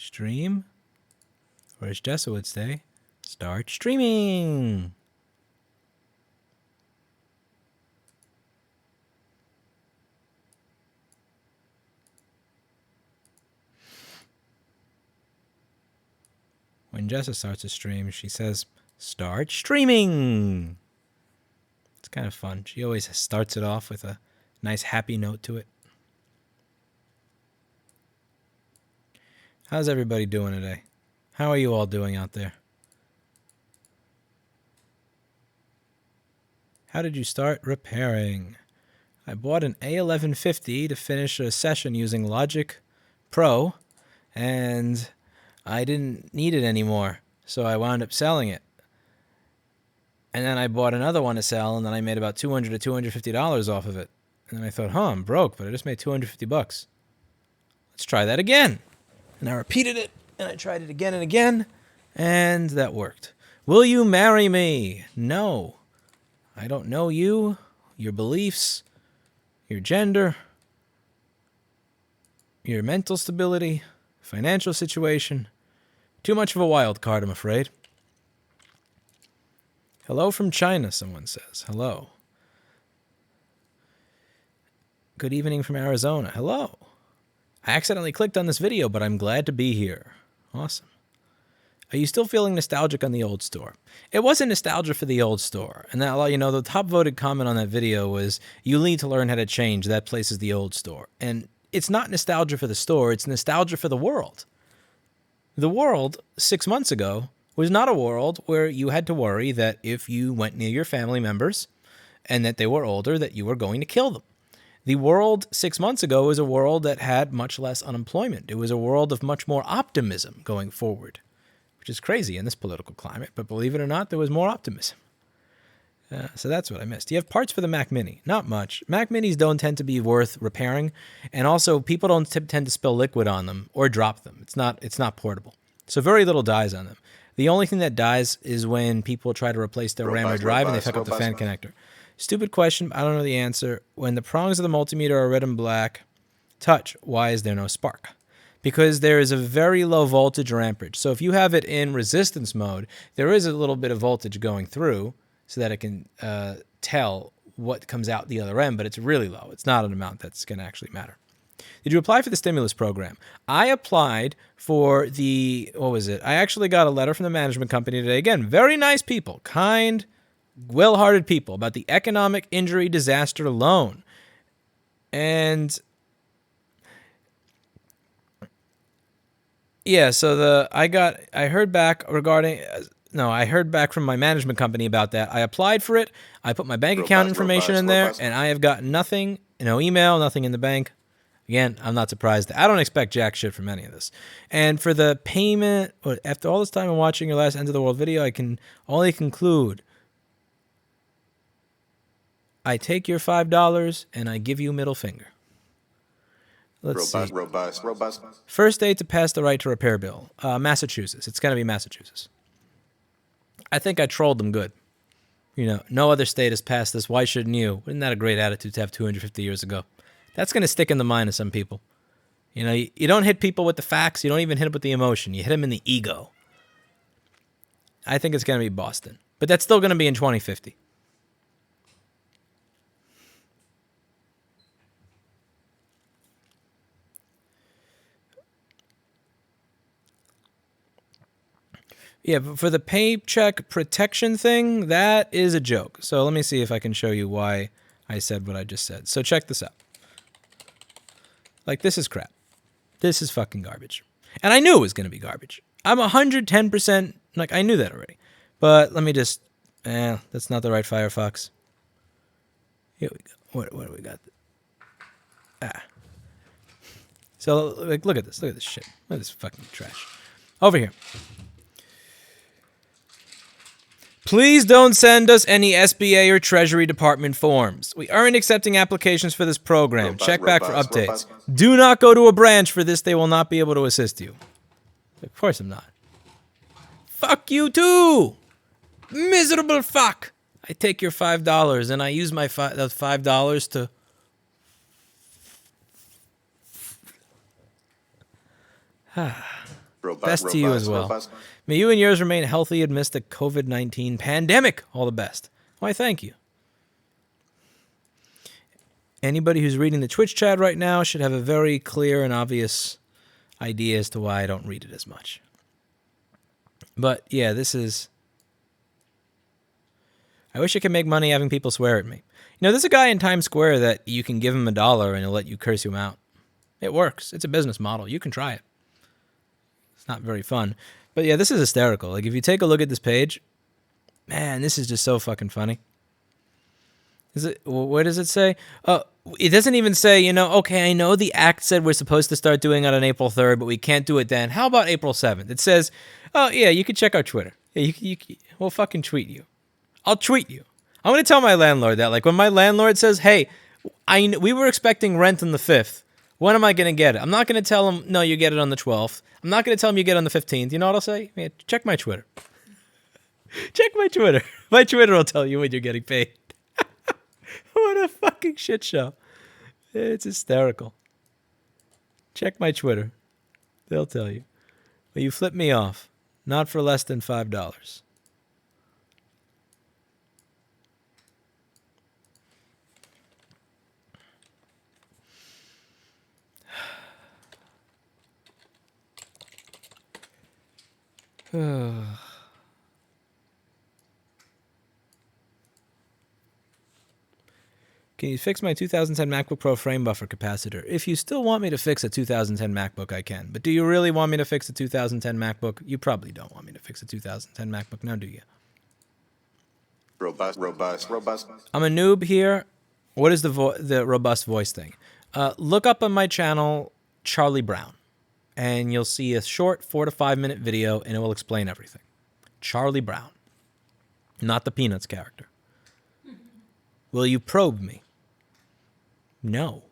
stream, or as Jessa would say, start streaming. When Jessa starts a stream, she says, start streaming. It's kind of fun. She always starts it off with a nice happy note to it. How's everybody doing today? How are you all doing out there? How did you start repairing? I bought an A1150 to finish a session using Logic Pro, and I didn't need it anymore, so I wound up selling it. And then I bought another one to sell, and then I made about $200 to $250 off of it. And I thought, I'm broke, but I just made $250. Let's try that again. And I repeated it, and I tried it again and again, and that worked. Will you marry me? No. I don't know you, your beliefs, your gender, your mental stability, financial situation. Too much of a wild card, I'm afraid. Hello from China, someone says. Hello. Good evening from Arizona. Hello. I accidentally clicked on this video, but I'm glad to be here. Awesome. Are you still feeling nostalgic on the old store? It wasn't nostalgia for the old store. And that, you know, the top voted comment on that video was, you need to learn how to change. That place is the old store. And it's not nostalgia for the store. It's nostalgia for the world. The world 6 months ago was not a world where you had to worry that if you went near your family members and that they were older, that you were going to kill them. The world 6 months ago was a world that had much less unemployment. It was a world of much more optimism going forward, which is crazy in this political climate. But believe it or not, there was more optimism. So that's what I missed. Do you have parts for the Mac Mini? Not much. Mac Minis don't tend to be worth repairing. And also, people don't tend to spill liquid on them or drop them. It's not portable. So very little dies on them. The only thing that dies is when people try to replace their RAM or drive and they fuck up the fan connector. Stupid question. I don't know the answer. When the prongs of the multimeter are red and black, touch, why is there no spark? Because there is a very low voltage or amperage. So if you have it in resistance mode, there is a little bit of voltage going through so that it can tell what comes out the other end, but it's really low. It's not an amount that's going to actually matter. Did you apply for the stimulus program? I applied for the, what was it? I actually got a letter from the management company today. Again, very nice people, kind, well-hearted people, about the economic injury disaster loan. And yeah, so I heard back from my management company about that. I applied for it. I put my bank account information in there, and I have got nothing, no email, nothing in the bank. Again, I'm not surprised. I don't expect jack shit from any of this. And for the payment, after all this time of watching your last End of the World video, I can only conclude, I take your $5 and I give you middle finger. Let's see. Robust. First state to pass the right to repair bill. Massachusetts. It's going to be Massachusetts. I think I trolled them good. You know, no other state has passed this. Why shouldn't you? Isn't that a great attitude to have 250 years ago? That's going to stick in the mind of some people. You know, you don't hit people with the facts. You don't even hit them with the emotion. You hit them in the ego. I think it's going to be Boston. But that's still going to be in 2050. Yeah, but for the paycheck protection thing, that is a joke. So let me see if I can show you why I said what I just said. So check this out. Like, this is crap. This is fucking garbage. And I knew it was going to be garbage. I'm 110%, like, I knew that already. But let me just, that's not the right Firefox. Here we go. What do we got? So, like, look at this. Look at this shit. Look at this fucking trash. Over here. Please don't send us any SBA or Treasury Department forms. We aren't accepting applications for this program. Check back for updates. Do not go to a branch for this. They will not be able to assist you. Of course I'm not. Fuck you too. Miserable fuck. I take your $5 and I use my $5 to... Best to you as well. May you and yours remain healthy amidst the COVID-19 pandemic. All the best. Why, thank you. Anybody who's reading the Twitch chat right now should have a very clear and obvious idea as to why I don't read it as much. But yeah, this is... I wish I could make money having people swear at me. You know, there's a guy in Times Square that you can give him $1 and he'll let you curse him out. It works. It's a business model. You can try it. It's not very fun. But yeah, this is hysterical. Like, if you take a look at this page, man, this is just so fucking funny. What does it say? It doesn't even say, you know, okay, I know the act said we're supposed to start doing it on April 3rd, but we can't do it then. How about April 7th? It says, oh, yeah, you can check our Twitter. Yeah, we'll fucking tweet you. I'll tweet you. I'm going to tell my landlord that. Like, when my landlord says, hey, we were expecting rent on the 5th. When am I going to get it? I'm not going to tell him, no, you get it on the 12th. I'm not going to tell him you get it on the 15th. You know what I'll say? Yeah, check my Twitter. Check my Twitter. My Twitter will tell you when you're getting paid. What a fucking shit show. It's hysterical. Check my Twitter. They'll tell you. But you flip me off. Not for less than $5. Can you fix my 2010 MacBook Pro frame buffer capacitor? If you still want me to fix a 2010 MacBook, I can. But do you really want me to fix a 2010 MacBook? You probably don't want me to fix a 2010 MacBook now, do you? Robust. I'm a noob here. What is the robust voice thing? Look up on my channel, Charlie Brown, and you'll see a short 4 to 5 minute video, and it will explain everything. Charlie Brown, not the Peanuts character. Will you probe me? No.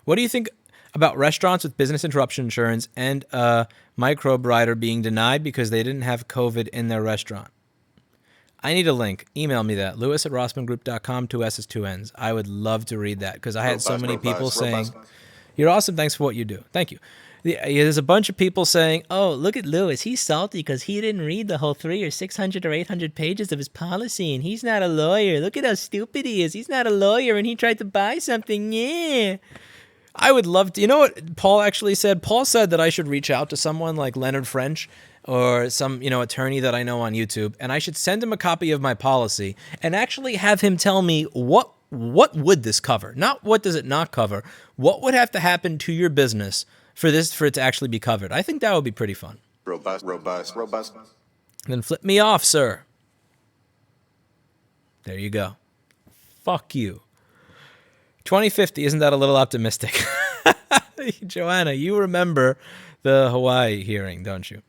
What do you think about restaurants with business interruption insurance and a microbe rider being denied because they didn't have COVID in their restaurant? I need a link. Email me that. Lewis@rossmanngroup.com, 2 S's, 2 N's. I would love to read that because I had so many people saying, you're awesome, thanks for what you do. Thank you. There's a bunch of people saying, oh, look at Lewis. He's salty because he didn't read the whole 300 or 600 or 800 pages of his policy, and he's not a lawyer. Look at how stupid he is. He's not a lawyer, and he tried to buy something. Yeah. I would love to. You know what Paul actually said? Paul said that I should reach out to someone like Leonard French or some, attorney that I know on YouTube, and I should send him a copy of my policy and actually have him tell me what would this cover? Not what does it not cover. What would have to happen to your business for it to actually be covered? I think that would be pretty fun. Robust. Then flip me off, sir. There you go. Fuck you. 2050, isn't that a little optimistic? Joanna, you remember the Hawaii hearing, don't you?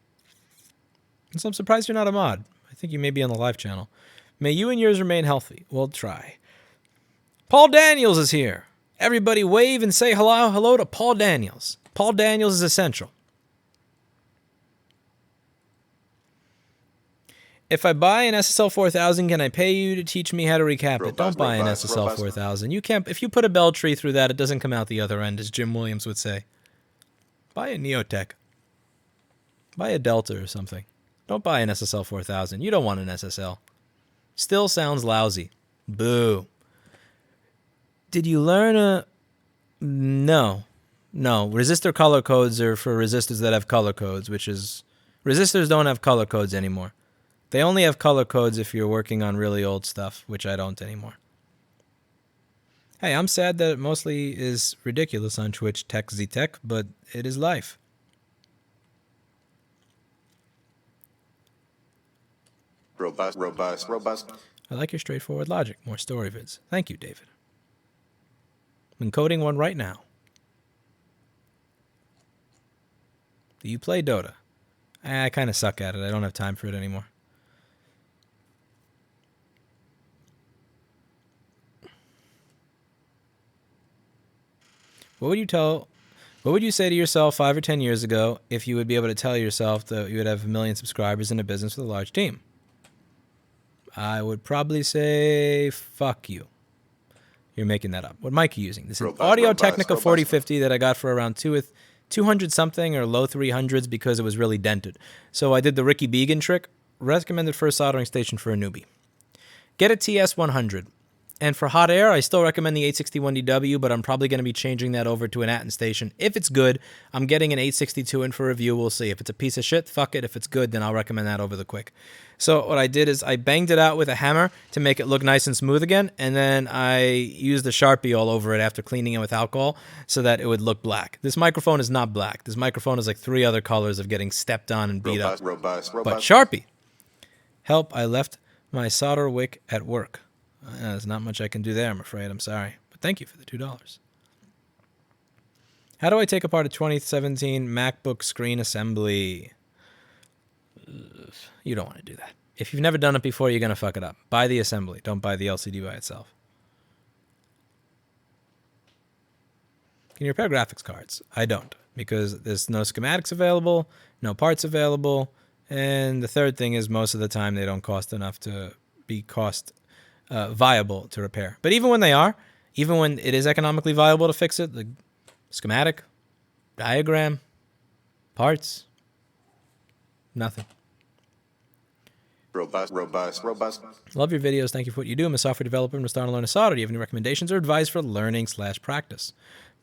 So I'm surprised you're not a mod. I think you may be on the live channel. May you and yours remain healthy. We'll try. Paul Daniels is here. Everybody wave and say hello to Paul Daniels. Paul Daniels is essential. If I buy an SSL 4000, can I pay you to teach me how to recap it? Don't buy an SSL 4000. You can't. If you put a bell tree through that, it doesn't come out the other end, as Jim Williams would say. Buy a Neotech. Buy a Delta or something. Don't buy an SSL 4000. You don't want an SSL. Still sounds lousy. Boo. Did you learn a... No. Resistor color codes are for resistors that have color codes, which is... Resistors don't have color codes anymore. They only have color codes if you're working on really old stuff, which I don't anymore. Hey, I'm sad that it mostly is ridiculous on Twitch, Tech Z Tech, but it is life. Robust. I like your straightforward logic. More story vids. Thank you, David. I'm encoding one right now. Do you play Dota? I kind of suck at it. I don't have time for it anymore. What would you say to yourself 5 or 10 years ago if you would be able to tell yourself that you would have 1 million subscribers in a business with a large team? I would probably say, fuck you. You're making that up. What mic are you using? This is Audio Technica 4050 that I got for around 200 something or low 300s because it was really dented. So I did the Ricky Began trick. Recommended first soldering station for a newbie. Get a TS100. And for hot air, I still recommend the 861DW, but I'm probably going to be changing that over to an Atten station. If it's good, I'm getting an 862 in for review. We'll see. If it's a piece of shit, fuck it. If it's good, then I'll recommend that over the Quick. So what I did is I banged it out with a hammer to make it look nice and smooth again, and then I used a Sharpie all over it after cleaning it with alcohol so that it would look black. This microphone is not black. This microphone is like 3 other colors of getting stepped on and beat up. Robust. But Sharpie. Help, I left my solder wick at work. There's not much I can do there, I'm afraid. I'm sorry. But thank you for the $2. How do I take apart a 2017 MacBook screen assembly? You don't want to do that. If you've never done it before, you're going to fuck it up. Buy the assembly. Don't buy the LCD by itself. Can you repair graphics cards? I don't, because there's no schematics available, no parts available, and the third thing is most of the time they don't cost enough to be viable to repair. But even when they are, even when it is economically viable to fix it, the schematic, diagram, parts, nothing. Robust. Love your videos. Thank you for what you do. I'm a software developer and we're starting to learn to solder. Do you have any recommendations or advice for learning/practice?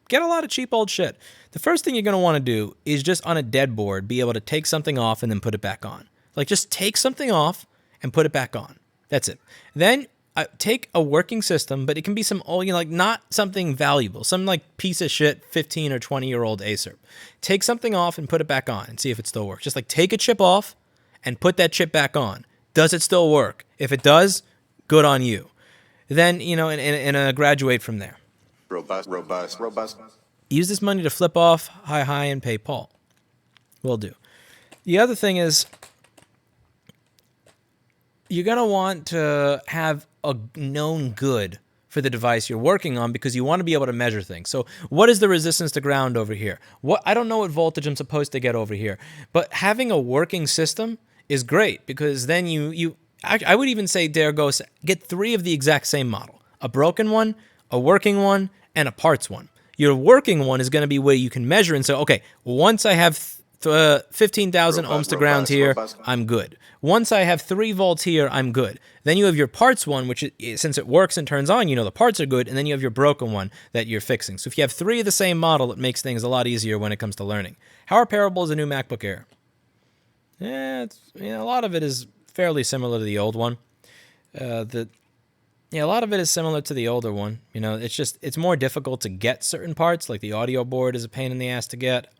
Get a lot of cheap old shit. The first thing you're going to want to do is just on a dead board be able to take something off and then put it back on. Like just take something off and put it back on. That's it. Then take a working system, but it can be some old, like not something valuable, some like piece of shit 15 or 20-year-old Acer. Take something off and put it back on and see if it still works. Just like take a chip off and put that chip back on. Does it still work? If it does, good on you. Then, and graduate from there. Robust. Use this money to flip off Hi and pay Paul. Will do. The other thing is you're going to want to have a known good for the device you're working on because you want to be able to measure things. So what is the resistance to ground over here? I don't know what voltage I'm supposed to get over here, but having a working system is great because then I would even say, get 3 of the exact same model. A broken one, a working one, and a parts one. Your working one is going to be where you can measure and say, okay, once I have 15,000 ohms to ground here, I'm good. Once I have 3 volts here, I'm good. Then you have your parts one, which since it works and turns on, the parts are good, and then you have your broken one that you're fixing. So if you have 3 of the same model, it makes things a lot easier when it comes to learning. How repairable is a new MacBook Air? Yeah, a lot of it is fairly similar to the old one. A lot of it is similar to the older one. It's more difficult to get certain parts, like the audio board is a pain in the ass to get.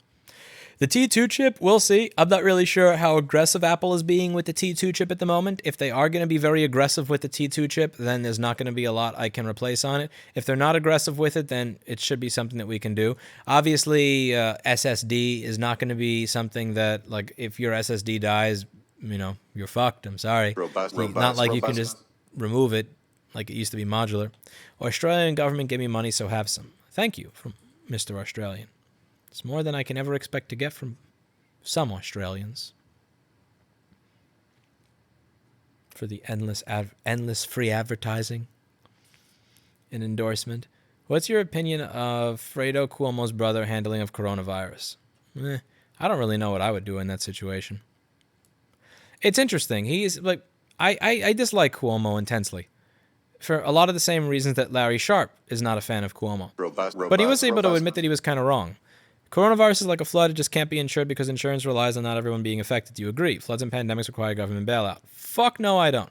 The T2 chip, we'll see. I'm not really sure how aggressive Apple is being with the T2 chip at the moment. If they are going to be very aggressive with the T2 chip, then there's not going to be a lot I can replace on it. If they're not aggressive with it, then it should be something that we can do. Obviously, SSD is not going to be something that, like, if your SSD dies, you're fucked. I'm sorry. Not like you can just remove it like it used to be modular. Australian government gave me money, so have some. Thank you from Mr. Australian. It's more than I can ever expect to get from some Australians. For the endless free advertising and endorsement. What's your opinion of Fredo Cuomo's brother handling of coronavirus? I don't really know what I would do in that situation. It's interesting. He's like, I dislike Cuomo intensely. For a lot of the same reasons that Larry Sharp is not a fan of Cuomo. But he was able to admit that he was kind of wrong. Coronavirus is like a flood. It just can't be insured because insurance relies on not everyone being affected. Do you agree? Floods and pandemics require government bailout. Fuck no, I don't.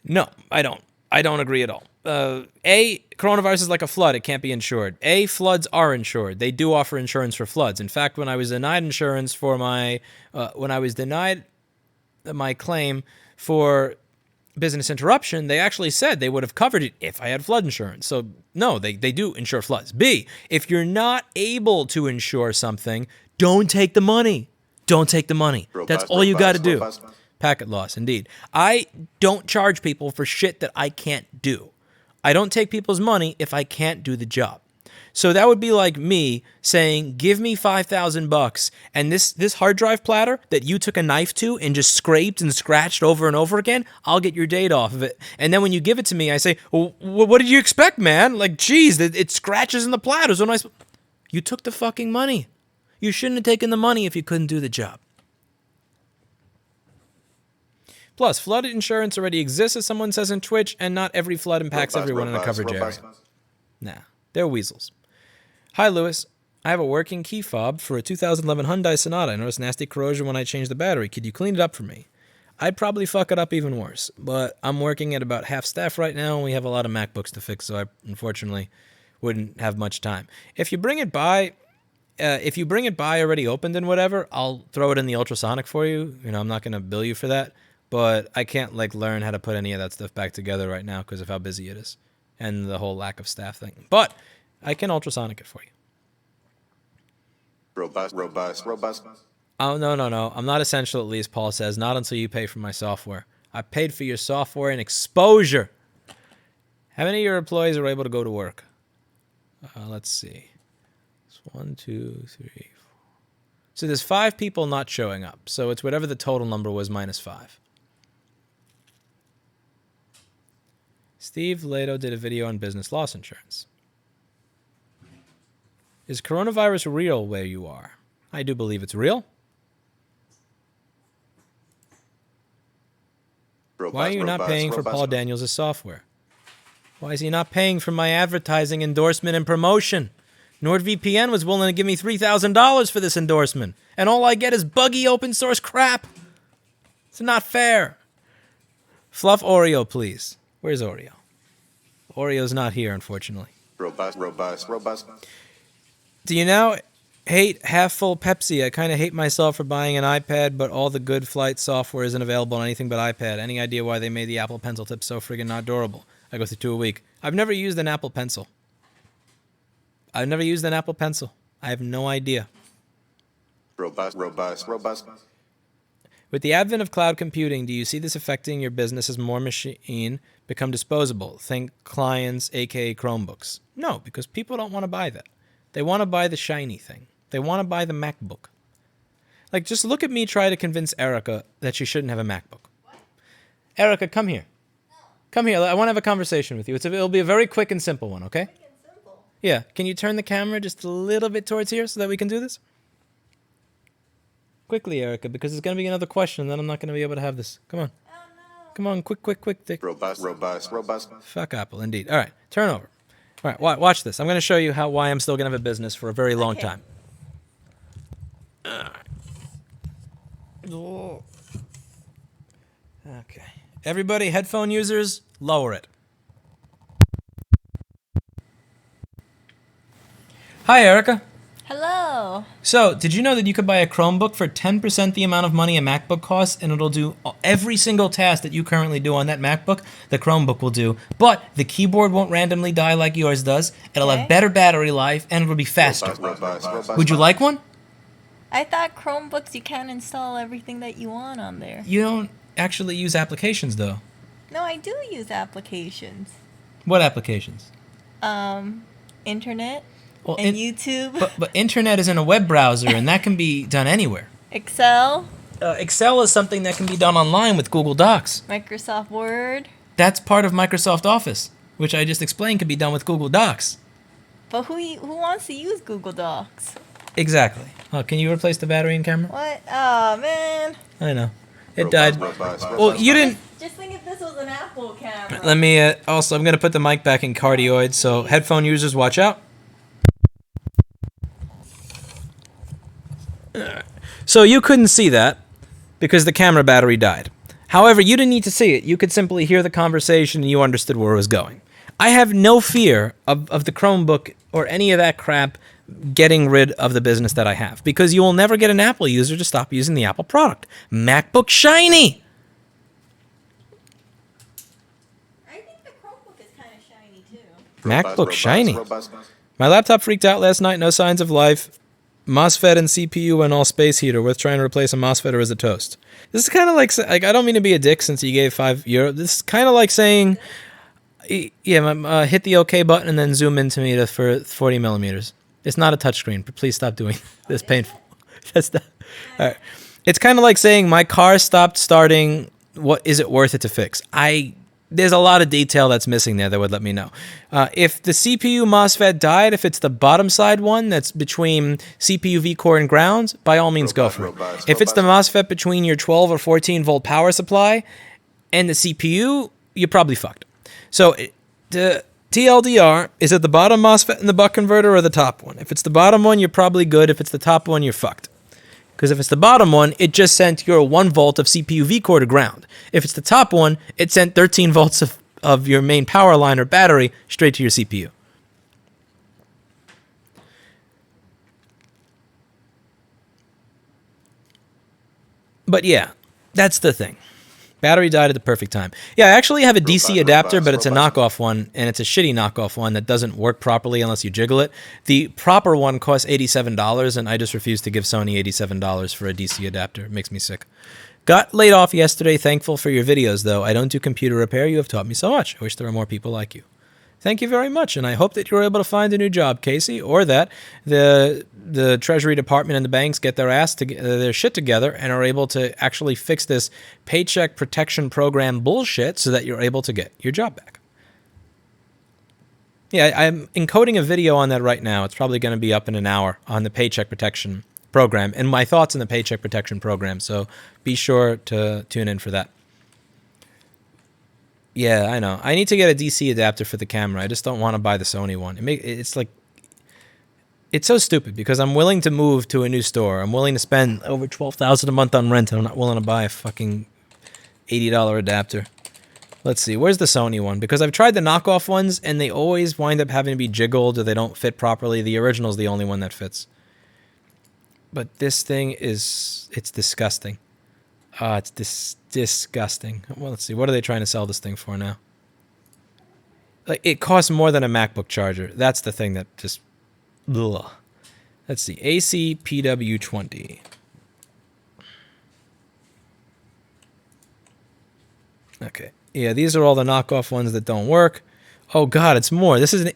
No, I don't. I don't agree at all. Coronavirus is like a flood. It can't be insured. Floods are insured. They do offer insurance for floods. In fact, when I was denied insurance for my claim for business interruption, they actually said they would have covered it if I had flood insurance. So no, they do insure floods. B, if you're not able to insure something, don't take the money. Don't take the money. That's all you got to do. Packet loss, indeed. I don't charge people for shit that I can't do. I don't take people's money if I can't do the job. So that would be like me saying, give me $5,000 and this hard drive platter that you took a knife to and just scraped and scratched over and over again, I'll get your data off of it. And then when you give it to me, I say, well, what did you expect, man? Like, geez, it scratches in the platters. You took the fucking money. You shouldn't have taken the money if you couldn't do the job. Plus, flood insurance already exists, as someone says in Twitch, and not every flood impacts everyone in a coverage area. Nah, they're weasels. Hi, Lewis. I have a working key fob for a 2011 Hyundai Sonata. I noticed nasty corrosion when I changed the battery. Could you clean it up for me? I'd probably fuck it up even worse, but I'm working at about half staff right now, and we have a lot of MacBooks to fix, so I unfortunately wouldn't have much time. If you bring it by already opened and whatever, I'll throw it in the ultrasonic for you. You know, I'm not going to bill you for that, but I can't like learn how to put any of that stuff back together right now because of how busy it is and the whole lack of staff thing. But I can ultrasonic it for you. Robust. Oh, no. I'm not essential, at least, Paul says. Not until you pay for my software. I paid for your software and exposure. How many of your employees are able to go to work? Let's see. It's 1, 2, 3, 4. So there's 5 people not showing up. So it's whatever the total number was minus 5. Steve Lato did a video on business loss insurance. Is coronavirus real where you are? I do believe it's real. Why are you not paying for Paul Daniels' software? Why is he not paying for my advertising, endorsement, and promotion? NordVPN was willing to give me $3,000 for this endorsement, and all I get is buggy open source crap. It's not fair. Fluff Oreo, please. Where's Oreo? Oreo's not here, unfortunately. Robust. Do you now hate half-full Pepsi? I kind of hate myself for buying an iPad, but all the good flight software isn't available on anything but iPad. Any idea why they made the Apple Pencil tip so friggin' not durable? I go through 2 a week. I've never used an Apple Pencil. I have no idea. Robust. With the advent of cloud computing, do you see this affecting your business as more machine become disposable? Think clients, aka Chromebooks. No, because people don't want to buy that. They want to buy the shiny thing. They want to buy the MacBook. Like, just look at me try to convince Erica that she shouldn't have a MacBook. What? Erica, come here. No. Come here. I want to have a conversation with you. It'll be a very quick and simple one, okay? Quick and simple? Yeah. Can you turn the camera just a little bit towards here so that we can do this? Quickly, Erica, because there's going to be another question, and then I'm not going to be able to have this. Come on. Oh, no. Come on, quick. Dick. Robust. Fuck Apple, indeed. All right, turn over. All right, watch this. I'm going to show you why I'm still going to have a business for a very long time. Okay. Everybody, headphone users, lower it. Hi, Erica. Hello. So, did you know that you could buy a Chromebook for 10% the amount of money a MacBook costs, and it'll do every single task that you currently do on that MacBook, the Chromebook will do, but the keyboard won't randomly die like yours does, it'll have better battery life, and it'll be faster. Robust. Would you like one? I thought Chromebooks you can't install everything that you want on there. You don't actually use applications, though. No, I do use applications. What applications? Internet. Well, and YouTube. But internet is in a web browser, and that can be done anywhere. Excel. Excel is something that can be done online with Google Docs. Microsoft Word. That's part of Microsoft Office, which I just explained can be done with Google Docs. But who wants to use Google Docs? Exactly. Oh, can you replace the battery and camera? What? Oh, man. I know. It died. Well, you didn't... Just think if this was an Apple camera. Let me... also, I'm going to put the mic back in cardioid, so headphone users, watch out. So you couldn't see that because the camera battery died. However, you didn't need to see it. You could simply hear the conversation and you understood where it was going. I have no fear of the Chromebook or any of that crap getting rid of the business that I have, because you will never get an Apple user to stop using the Apple product. MacBook shiny! I think the Chromebook is kind of shiny too. MacBook shiny. My laptop freaked out last night, no signs of life. MOSFET and CPU and all space heater. Worth trying to replace a MOSFET or is it toast? This is kind of like I don't mean to be a dick since you gave €5. This is kind of like saying, yeah, hit the OK button and then zoom into me for 40 millimeters. It's not a touchscreen. Please stop doing this. Painful. That's not. All right. It's kind of like saying my car stopped starting. What is it worth it to fix? I there's a lot of detail that's missing there that would let me know. If the CPU MOSFET died, if it's the bottom side one that's between CPU V-core and grounds, by all means go for it. If it's the MOSFET between your 12 or 14 volt power supply and the CPU, you're probably fucked. So the TLDR, is it the bottom MOSFET in the buck converter or the top one? If it's the bottom one, you're probably good. If it's the top one, you're fucked. Because if it's the bottom one, it just sent your 1 volt of CPU V-core to ground. If it's the top one, it sent 13 volts of your main power line or battery straight to your CPU. But yeah, that's the thing. Battery died at the perfect time. Yeah, I actually have a DC adapter, but it's a knockoff one, and it's a shitty knockoff one that doesn't work properly unless you jiggle it. The proper one costs $87, and I just refuse to give Sony $87 for a DC adapter. It makes me sick. Got laid off yesterday. Thankful for your videos, though. I don't do computer repair. You have taught me so much. I wish there were more people like you. Thank you very much, and I hope that you're able to find a new job, Casey, or that the Treasury Department and the banks get their shit together and are able to actually fix this Paycheck Protection Program bullshit so that you're able to get your job back. Yeah, I'm encoding a video on that right now. It's probably going to be up in an hour on the Paycheck Protection Program and my thoughts on the Paycheck Protection Program, so be sure to tune in for that. Yeah, I know. I need to get a DC adapter for the camera. I just don't want to buy the Sony one. It's like, it's so stupid because I'm willing to move to a new store. I'm willing to spend over $12,000 a month on rent, and I'm not willing to buy a fucking $80 adapter. Let's see. Where's the Sony one? Because I've tried the knockoff ones, and they always wind up having to be jiggled or they don't fit properly. The original is the only one that fits. But this thing it's disgusting. It's disgusting. Well, let's see. What are they trying to sell this thing for now? Like, it costs more than a MacBook charger. That's the thing that just... Ugh. Let's see. ACPW20. Okay. Yeah, these are all the knockoff ones that don't work. Oh, God, it's more. This is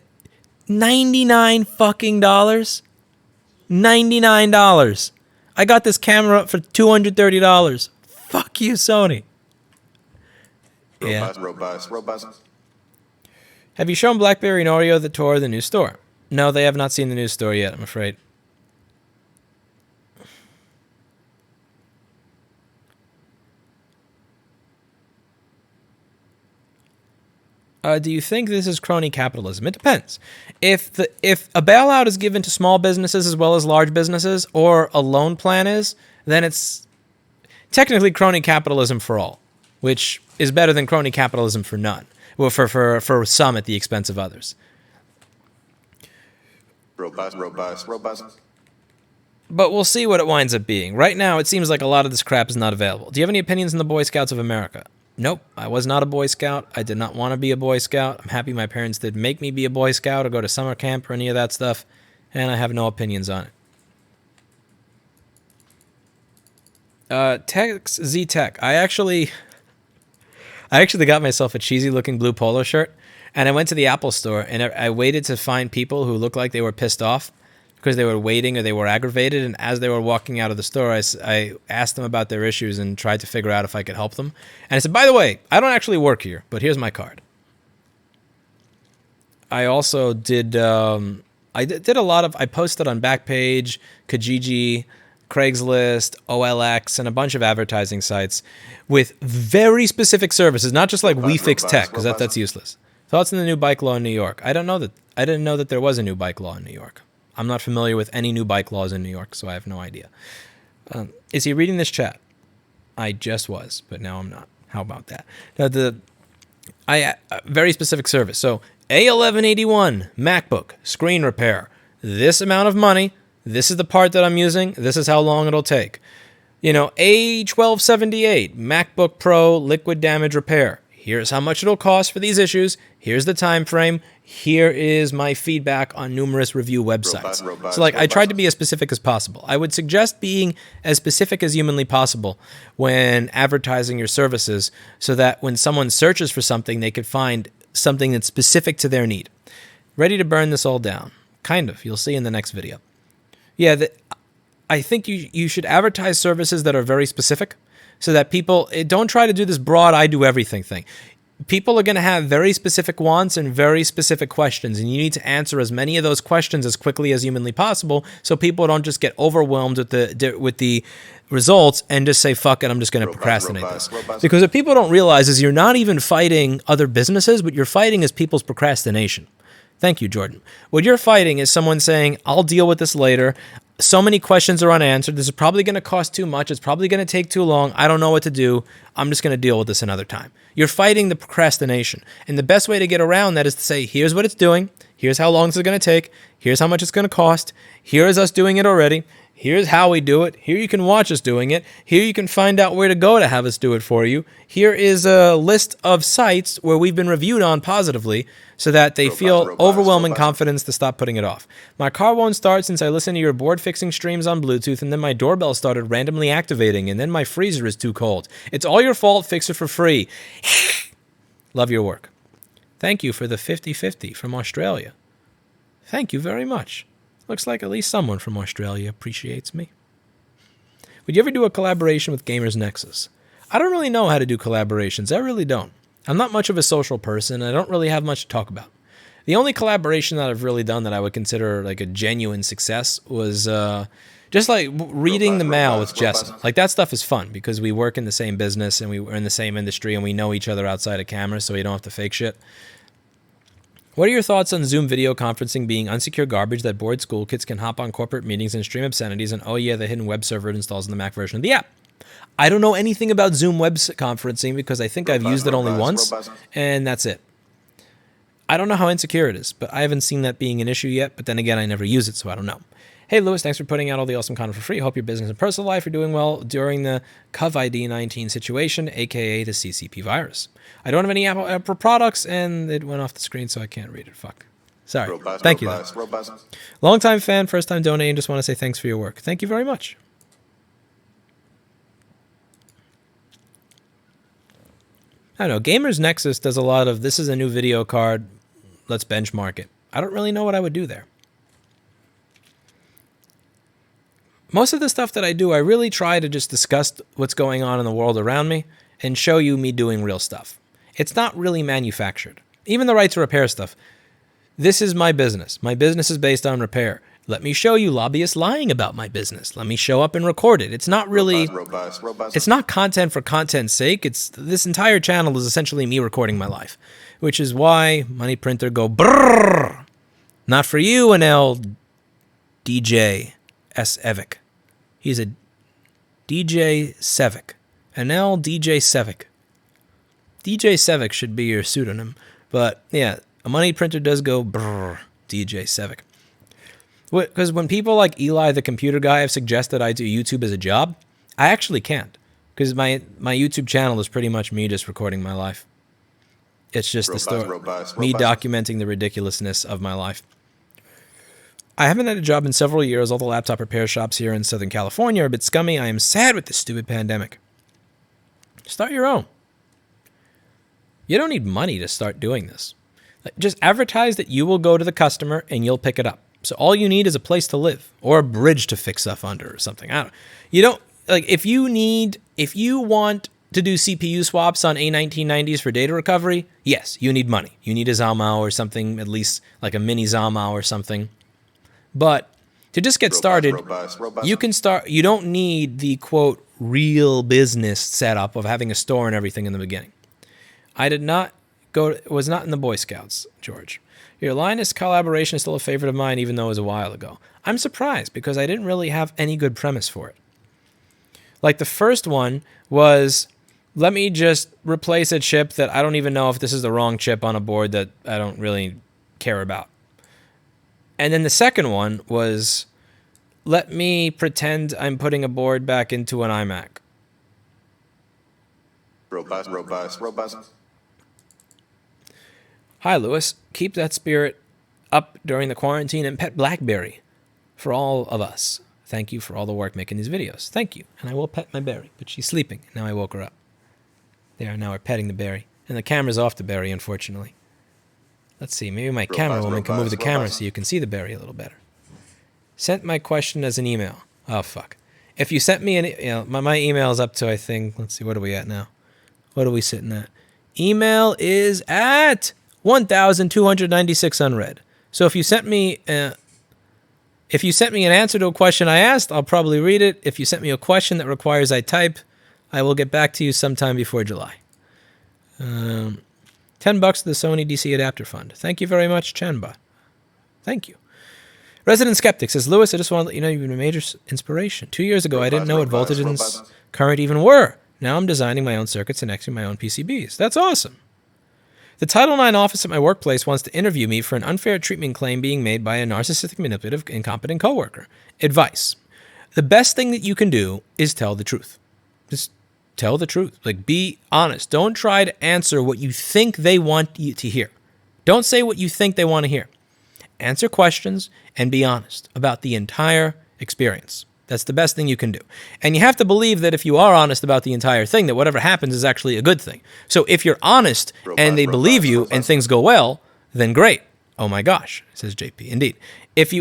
$99 fucking dollars. $99. I got this camera up for $230. Fuck you, Sony. Yeah. Robust. Have you shown BlackBerry and Oreo the tour of the new store? No, they have not seen the new store yet, I'm afraid. Do you think this is crony capitalism? It depends. If a bailout is given to small businesses as well as large businesses, or a loan plan is, then it's technically crony capitalism for all, which is better than crony capitalism for none. Well, for some at the expense of others. Robust. But we'll see what it winds up being. Right now, it seems like a lot of this crap is not available. Do you have any opinions on the Boy Scouts of America? Nope, I was not a Boy Scout. I did not want to be a Boy Scout. I'm happy my parents did make me be a Boy Scout or go to summer camp or any of that stuff, and I have no opinions on it. Tex Z Tech. I actually got myself a cheesy looking blue polo shirt, and I went to the Apple store and I waited to find people who looked like they were pissed off because they were waiting or they were aggravated. And as they were walking out of the store, I asked them about their issues and tried to figure out if I could help them. And I said, by the way, I don't actually work here, but here's my card. I also did, did a lot of, I posted on Backpage, Kijiji, Craigslist, OLX, and a bunch of advertising sites with very specific services, not just like We Fix Tech, because that's useless. Thoughts on the new bike law in New York? I didn't know that there was a new bike law in New York. I'm not familiar with any new bike laws in New York, so I have no idea. Is he reading this chat? I just was, but now I'm not. How about that? Now, very specific service. So A1181 MacBook screen repair. This amount of money. This is the part that I'm using. This is how long it'll take. You know, A1278 MacBook Pro liquid damage repair. Here's how much it'll cost for these issues. Here's the time frame. Here is my feedback on numerous review websites. So I tried to be as specific as possible. I would suggest being as specific as humanly possible when advertising your services so that when someone searches for something, they could find something that's specific to their need. Ready to burn this all down? Kind of. You'll see in the next video. Yeah, I think you should advertise services that are very specific so that people don't try to do this broad I do everything thing. people are going to have very specific wants and very specific questions, and you need to answer as many of those questions as quickly as humanly possible so people don't just get overwhelmed with the results and just say, fuck it, I'm just going to procrastinate this. Because what people don't realize is you're not even fighting other businesses. What you're fighting is people's procrastination. Thank you, Jordan. What you're fighting is someone saying, I'll deal with this later. So many questions are unanswered. This is probably going to cost too much. It's probably going to take too long. I don't know what to do. I'm just going to deal with this another time. You're fighting the procrastination. And the best way to get around that is to say, here's what it's doing. Here's how long this is going to take. Here's how much it's going to cost. Here's us doing it already. Here's how we do it. Here you can watch us doing it. Here you can find out where to go to have us do it for you. Here is a list of sites where we've been reviewed on positively so that they feel overwhelming confidence to stop putting it off. My car won't start since I listen to your board fixing streams on Bluetooth, and then my doorbell started randomly activating, and then my freezer is too cold. It's all your fault. Fix it for free. Love your work. Thank you for the 50-50 from Australia. Thank you very much. Looks like at least someone from Australia appreciates me. Would you ever do a collaboration with Gamers Nexus? I don't really know how to do collaborations. I really don't. I'm not much of a social person. I don't really have much to talk about. The only collaboration that I've really done that I would consider like a genuine success was just like reading the mail with Jessa. Like that stuff is fun because we work in the same business and we're in the same industry and we know each other outside of camera, so we don't have to fake shit. What are your thoughts on Zoom video conferencing being unsecure garbage that bored school kids can hop on corporate meetings and stream obscenities, and oh yeah, the hidden web server it installs in the Mac version of the app? I don't know anything about Zoom web conferencing because I think I've used it only once, and that's it. I don't know how insecure it is, but I haven't seen that being an issue yet, but then again, I never use it, so I don't know. Hey, Lewis, thanks for putting out all the awesome content for free. Hope your business and personal life are doing well during the COVID-19 situation, aka the CCP virus. I don't have any Apple products, and it went off the screen, so I can't read it. Fuck. Sorry. Thank you, though. Long-time fan, first-time donating. Just want to say thanks for your work. Thank you very much. I don't know. Gamers Nexus does a lot of, this is a new video card, let's benchmark it. I don't really know what I would do there. Most of the stuff that I do, I really try to just discuss what's going on in the world around me and show you me doing real stuff. It's not really manufactured. Even the right to repair stuff. This is my business. My business is based on repair. Let me show you lobbyists lying about my business. Let me show up and record it. It's not really, it's not content for content's sake. It's, this entire channel is essentially me recording my life, which is why Money Printer go brrrr. Not for you, Anel DJ S. Evic. He's a DJ Sevic. Anel DJ Sevic. DJ Sevic should be your pseudonym. But yeah, a Money Printer does go brrr, DJ Sevic. Because when people like Eli, the computer guy, have suggested I do YouTube as a job, I actually can't. Because my YouTube channel is pretty much me just recording my life. It's just the story. Me documenting the ridiculousness of my life. I haven't had a job in several years. All the laptop repair shops here in Southern California are a bit scummy. I am sad with this stupid pandemic. Start your own. You don't need money to start doing this. Just advertise that you will go to the customer and you'll pick it up. So all you need is a place to live or a bridge to fix stuff under or something. You don't like if you want to do CPU swaps on A1990s for data recovery, yes, you need money. You need a Zalmao or something, at least like a mini Zalmao or something. But to just get started, you can start. You don't need the quote real business setup of having a store and everything in the beginning. I did not go. Was not in the Boy Scouts, George. Your Linus collaboration is still a favorite of mine, even though it was a while ago. I'm surprised because I didn't really have any good premise for it. Like the first one was, let me just replace a chip that I don't even know if this is the wrong chip on a board that I don't really care about. And then the second one was, let me pretend I'm putting a board back into an iMac. Robust. Hi, Lewis. Keep that spirit up during the quarantine and pet Blackberry for all of us. Thank you for all the work making these videos. Thank you. And I will pet my berry, but she's sleeping. Now I woke her up. There, now we're petting the berry. And the camera's off the berry, unfortunately. Let's see. Maybe my camera woman can move the camera so you can see the berry a little better. Sent my question as an email. Oh, fuck. If you sent me my email is up to, I think, let's see, what are we at now? What are we sitting at? Email is at 1,296 unread. So if you sent me an answer to a question I asked, I'll probably read it. If you sent me a question that requires I type, I will get back to you sometime before July. $10 to the Sony DC Adapter Fund. Thank you very much, Chanba. Thank you. Resident Skeptic says, Lewis, I just want to let you know you've been a major inspiration. 2 years ago, I didn't know what voltage and current even were. Now I'm designing my own circuits and connecting my own PCBs. That's awesome. The Title IX office at my workplace wants to interview me for an unfair treatment claim being made by a narcissistic, manipulative, incompetent coworker. Advice. The best thing that you can do is tell the truth. Just tell the truth. Like, be honest. Don't try to answer what you think they want you to hear. Don't say what you think they want to hear. Answer questions and be honest about the entire experience. That's the best thing you can do. And you have to believe that if you are honest about the entire thing, that whatever happens is actually a good thing. So if you're honest and they believe you and things go well, then great. Oh my gosh, says JP. Indeed. If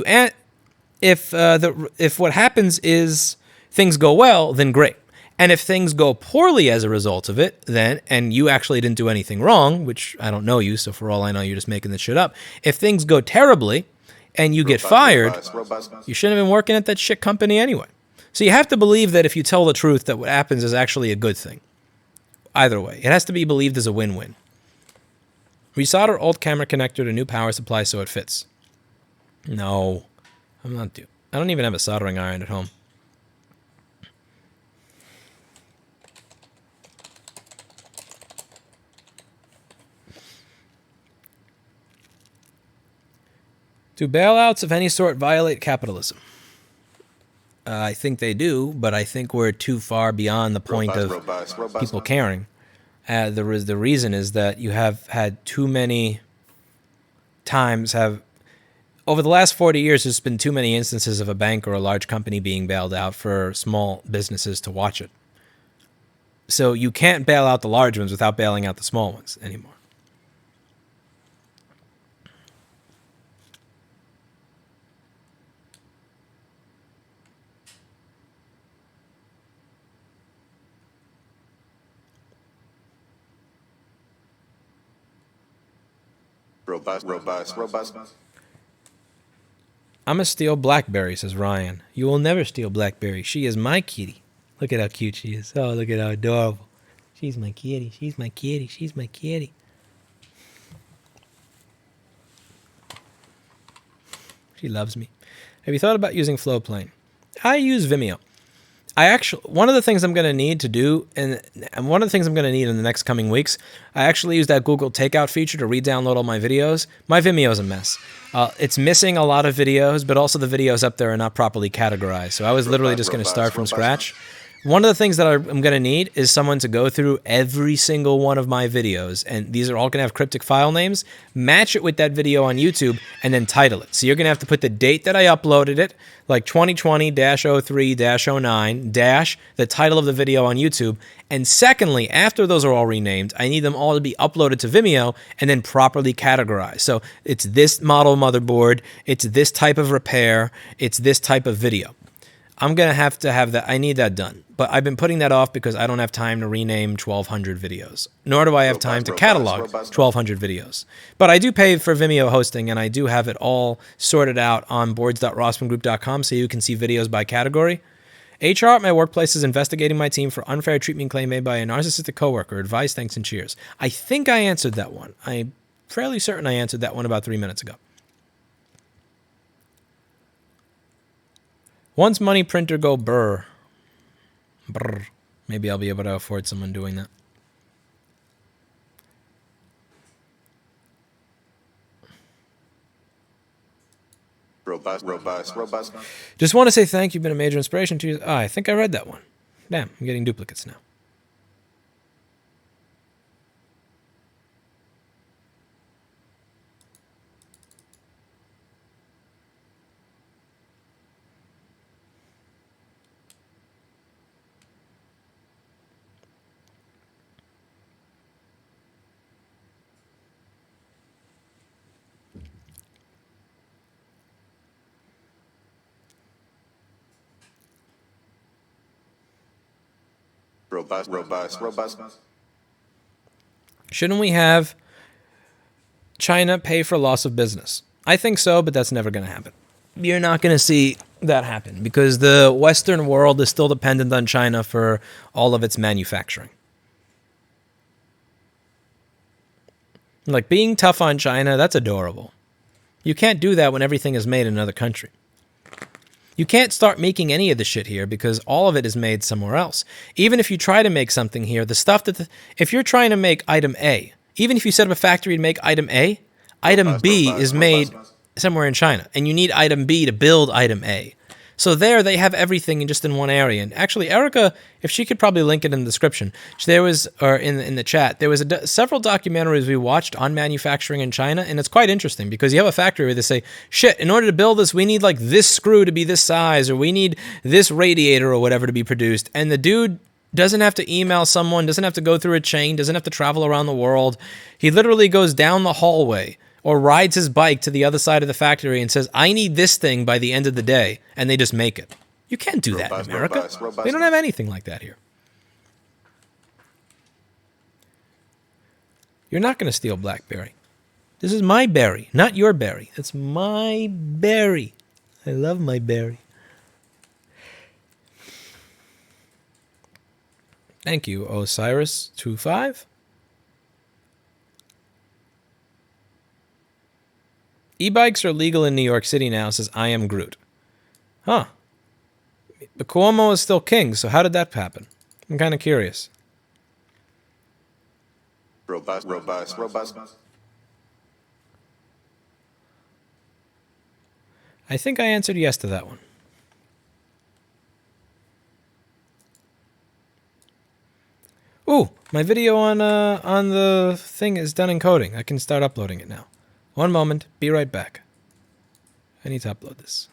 what happens is things go well, then great. And if things go poorly as a result of it, then, and you actually didn't do anything wrong, which I don't know you, so for all I know, you're just making this shit up. If things go terribly and you get fired, you shouldn't have been working at that shit company anyway. So you have to believe that if you tell the truth, that what happens is actually a good thing. Either way, it has to be believed as a win-win. Resolder old camera connector to new power supply so it fits. No, I'm not doing. I don't even have a soldering iron at home. Do bailouts of any sort violate capitalism? I think they do, but I think we're too far beyond the point of people caring. The reason is that you have had too many times over the last 40 years, there's been too many instances of a bank or a large company being bailed out for small businesses to watch it. So you can't bail out the large ones without bailing out the small ones anymore. Robust. I'm a steal Blackberry, says Ryan. You will never steal Blackberry. She is my kitty. Look at how cute she is. Oh, look at how adorable. She's my kitty. She's my kitty. She's my kitty. She loves me. Have you thought about using Flowplane? I use Vimeo. One of the things I'm going to need to do, and one of the things I'm going to need in the next coming weeks, I actually use that Google Takeout feature to re-download all my videos. My Vimeo is a mess. It's missing a lot of videos, but also the videos up there are not properly categorized. So I was literally just going to start from scratch. One of the things that I'm going to need is someone to go through every single one of my videos, and these are all going to have cryptic file names, match it with that video on YouTube, and then title it. So you're going to have to put the date that I uploaded it, like 2020-03-09- the title of the video on YouTube. And secondly, after those are all renamed, I need them all to be uploaded to Vimeo and then properly categorized. So it's this model motherboard, it's this type of repair, it's this type of video. I'm going to have that. I need that done. But I've been putting that off because I don't have time to rename 1,200 videos. Nor do I have time to catalog 1,200 videos. But I do pay for Vimeo hosting, and I do have it all sorted out on boards.rossmanngroup.com so you can see videos by category. HR at my workplace is investigating my team for unfair treatment claim made by a narcissistic coworker. Advice, thanks, and cheers. I think I answered that one. I'm fairly certain I answered that one about 3 minutes ago. Once money printer go brr. Maybe I'll be able to afford someone doing that. Robust. Just want to say thank you. You've been a major inspiration to you. Oh, I think I read that one. Damn, I'm getting duplicates now. Robust. Shouldn't we have China pay for loss of business? I think so, but that's never going to happen. You're not going to see that happen because the Western world is still dependent on China for all of its manufacturing. Like being tough on China, that's adorable. You can't do that when everything is made in another country. You can't start making any of the shit here because all of it is made somewhere else. Even if you try to make something here, the stuff that if you're trying to make item A, even if you set up a factory to make item A, item B is made somewhere in China, and you need item B to build item A. So there they have everything just in one area. And actually, Erica, if she could probably link it in the description, there was, or in the chat, there was several documentaries we watched on manufacturing in China, and it's quite interesting because you have a factory where they say, shit, in order to build this, we need like this screw to be this size, or we need this radiator or whatever to be produced. And the dude doesn't have to email someone, doesn't have to go through a chain, doesn't have to travel around the world. He literally goes down the hallway or rides his bike to the other side of the factory and says, I need this thing by the end of the day, and they just make it. You can't do that in America. They don't have anything like that here. You're not going to steal BlackBerry. This is my berry, not your berry. It's my berry. I love my berry. Thank you, Osiris25. E-bikes are legal in New York City now, says I am Groot. Huh. But Cuomo is still king, so how did that happen? I'm kind of curious. Robust. I think I answered yes to that one. Ooh, my video on the thing is done encoding. I can start uploading it now. One moment. Be right back. I need to upload this.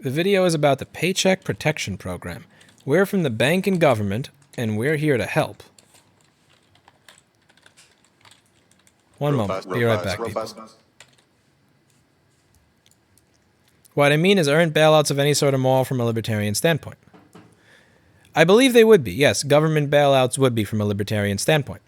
The video is about the Paycheck Protection Program. We're from the bank and government, and we're here to help. One moment. Be right back, people. What I mean is earned bailouts of any sort of moral from a libertarian standpoint. I believe they would be. Yes, government bailouts would be from a libertarian standpoint.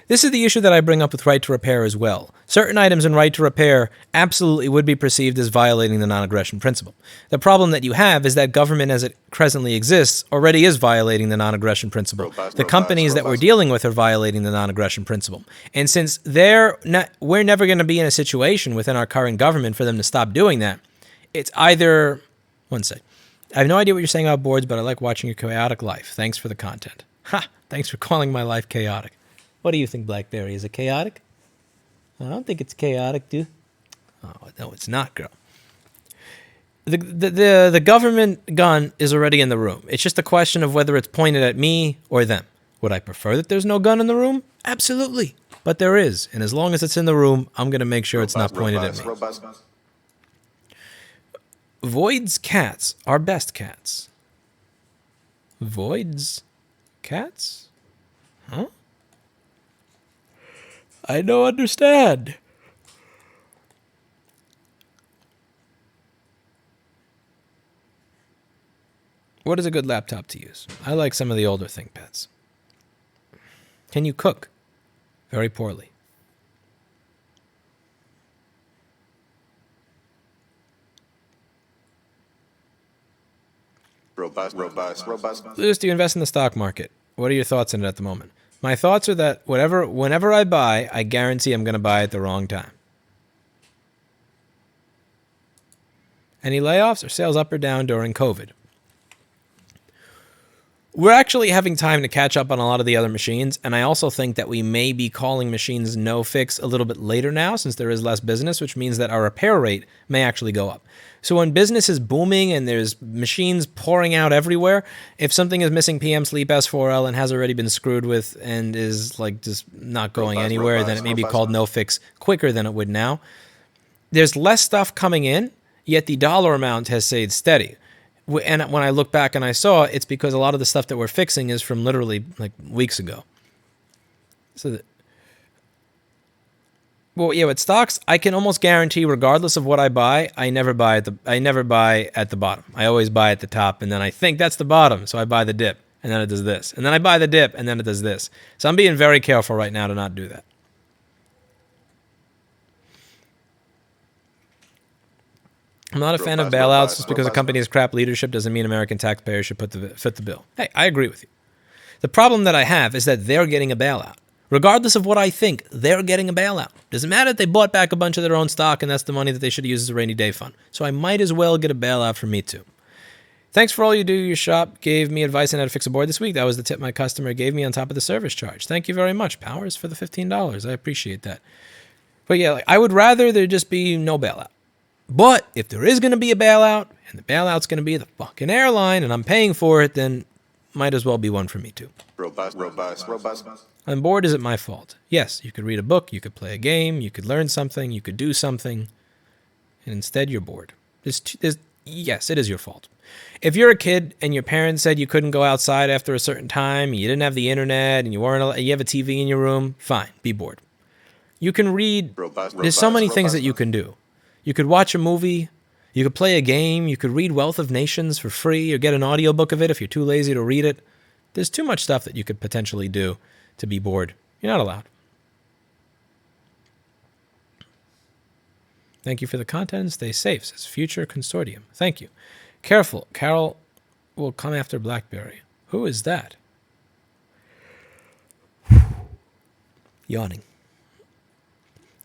This is the issue that I bring up with right to repair as well. Certain items in right to repair absolutely would be perceived as violating the non-aggression principle. The problem that you have is that government as it presently exists already is violating the non-aggression principle. The companies that we're dealing with are violating the non-aggression principle. And since we're never going to be in a situation within our current government for them to stop doing that, it's either... One sec. I have no idea what you're saying about boards, but I like watching your chaotic life. Thanks for the content. Ha! Thanks for calling my life chaotic. What do you think, BlackBerry? Is it chaotic? I don't think it's chaotic, dude. Oh, no, it's not, girl. The government gun is already in the room. It's just a question of whether it's pointed at me or them. Would I prefer that there's no gun in the room? Absolutely. But there is. And as long as it's in the room, I'm going to make sure it's not pointed at me. Void's cats are best cats. Void's cats? Huh? I don't understand. What is a good laptop to use? I like some of the older ThinkPads. Can you cook? Very poorly. Robust. Lewis, do you invest in the stock market? What are your thoughts on it at the moment? My thoughts are that whenever I buy, I guarantee I'm going to buy at the wrong time. Any layoffs or sales up or down during COVID? We're actually having time to catch up on a lot of the other machines, and I also think that we may be calling machines no fix a little bit later now since there is less business, which means that our repair rate may actually go up. So when business is booming and there's machines pouring out everywhere, if something is missing PM Sleep S4L and has already been screwed with and is like just not going anywhere, then it may be called no fix quicker than it would now. There's less stuff coming in, yet the dollar amount has stayed steady. And when I look back and I saw, it's because a lot of the stuff that we're fixing is from literally like weeks ago. So Well, yeah, with stocks, I can almost guarantee, regardless of what I buy, I never buy at the bottom. I always buy at the top, and then I think that's the bottom, so I buy the dip, and then it does this, and then I buy the dip, and then it does this. So I'm being very careful right now to not do that. I'm not a fan of bailouts. Just because a company has crap leadership doesn't mean American taxpayers should foot the bill. Hey, I agree with you. The problem that I have is that they're getting a bailout. Regardless of what I think, they're getting a bailout. Doesn't matter if they bought back a bunch of their own stock and that's the money that they should use as a rainy day fund. So I might as well get a bailout for me too. Thanks for all you do. Your shop gave me advice on how to fix a board this week. That was the tip my customer gave me on top of the service charge. Thank you very much, Powers, for the $15. I appreciate that. But yeah, I would rather there just be no bailout. But if there is going to be a bailout, and the bailout's going to be the fucking airline, and I'm paying for it, then might as well be one for me too. Robust. I'm bored. Is it my fault? Yes, you could read a book, you could play a game, you could learn something, you could do something, and instead you're bored. Yes, it is your fault. If you're a kid and your parents said you couldn't go outside after a certain time, you didn't have the internet, and you have a TV in your room, fine, be bored. You can read. There's so many things that you can do. You could watch a movie, you could play a game, you could read Wealth of Nations for free, or get an audiobook of it if you're too lazy to read it. There's too much stuff that you could potentially do to be bored. You're not allowed. Thank you for the content and stay safe, says Future Consortium. Thank you. Careful, Carol will come after BlackBerry. Who is that? Yawning.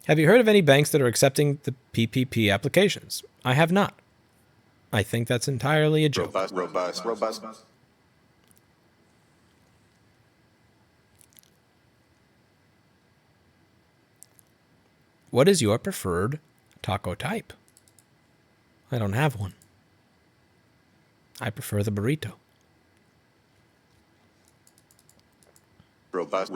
Have you heard of any banks that are accepting the PPP applications? I have not. I think that's entirely a joke. Robust. What is your preferred taco type? I don't have one. I prefer the burrito. Robust.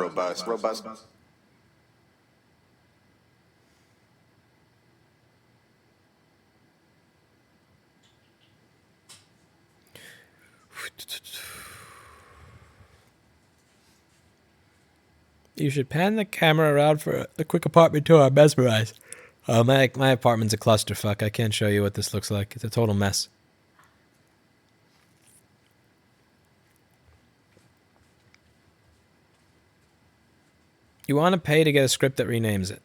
You should pan the camera around for a quick apartment tour. I'm mesmerized. My apartment's a clusterfuck. I can't show you what this looks like. It's a total mess. You want to pay to get a script that renames it.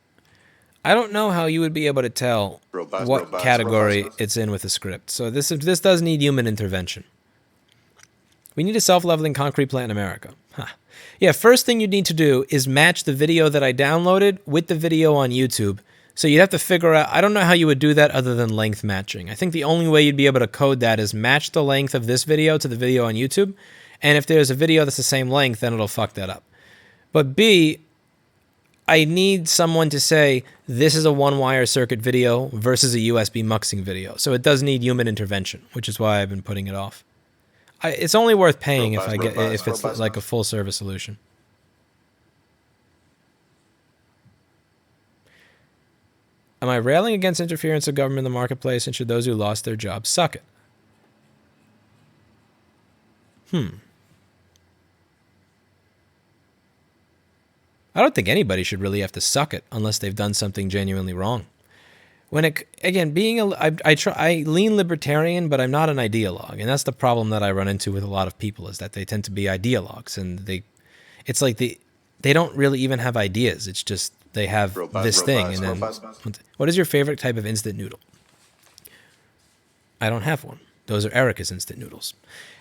I don't know how you would be able to tell what category it's in with a script. So this does need human intervention. We need a self-leveling concrete plant in America. Huh. Yeah, first thing you need to do is match the video that I downloaded with the video on YouTube. So you'd have to figure out, I don't know how you would do that other than length matching. I think the only way you'd be able to code that is match the length of this video to the video on YouTube. And if there's a video that's the same length, then it'll fuck that up. But B, I need someone to say, this is a one-wire circuit video versus a USB muxing video. So it does need human intervention, which is why I've been putting it off. It's only worth paying if it's like a full-service solution. Am I railing against interference of government in the marketplace, and should those who lost their jobs suck it? I don't think anybody should really have to suck it unless they've done something genuinely wrong. I lean libertarian, but I'm not an ideologue, and that's the problem that I run into with a lot of people is that they tend to be ideologues, and they don't really even have ideas. It's just they have this thing, and then what is your favorite type of instant noodle? I don't have one. Those are Erica's instant noodles.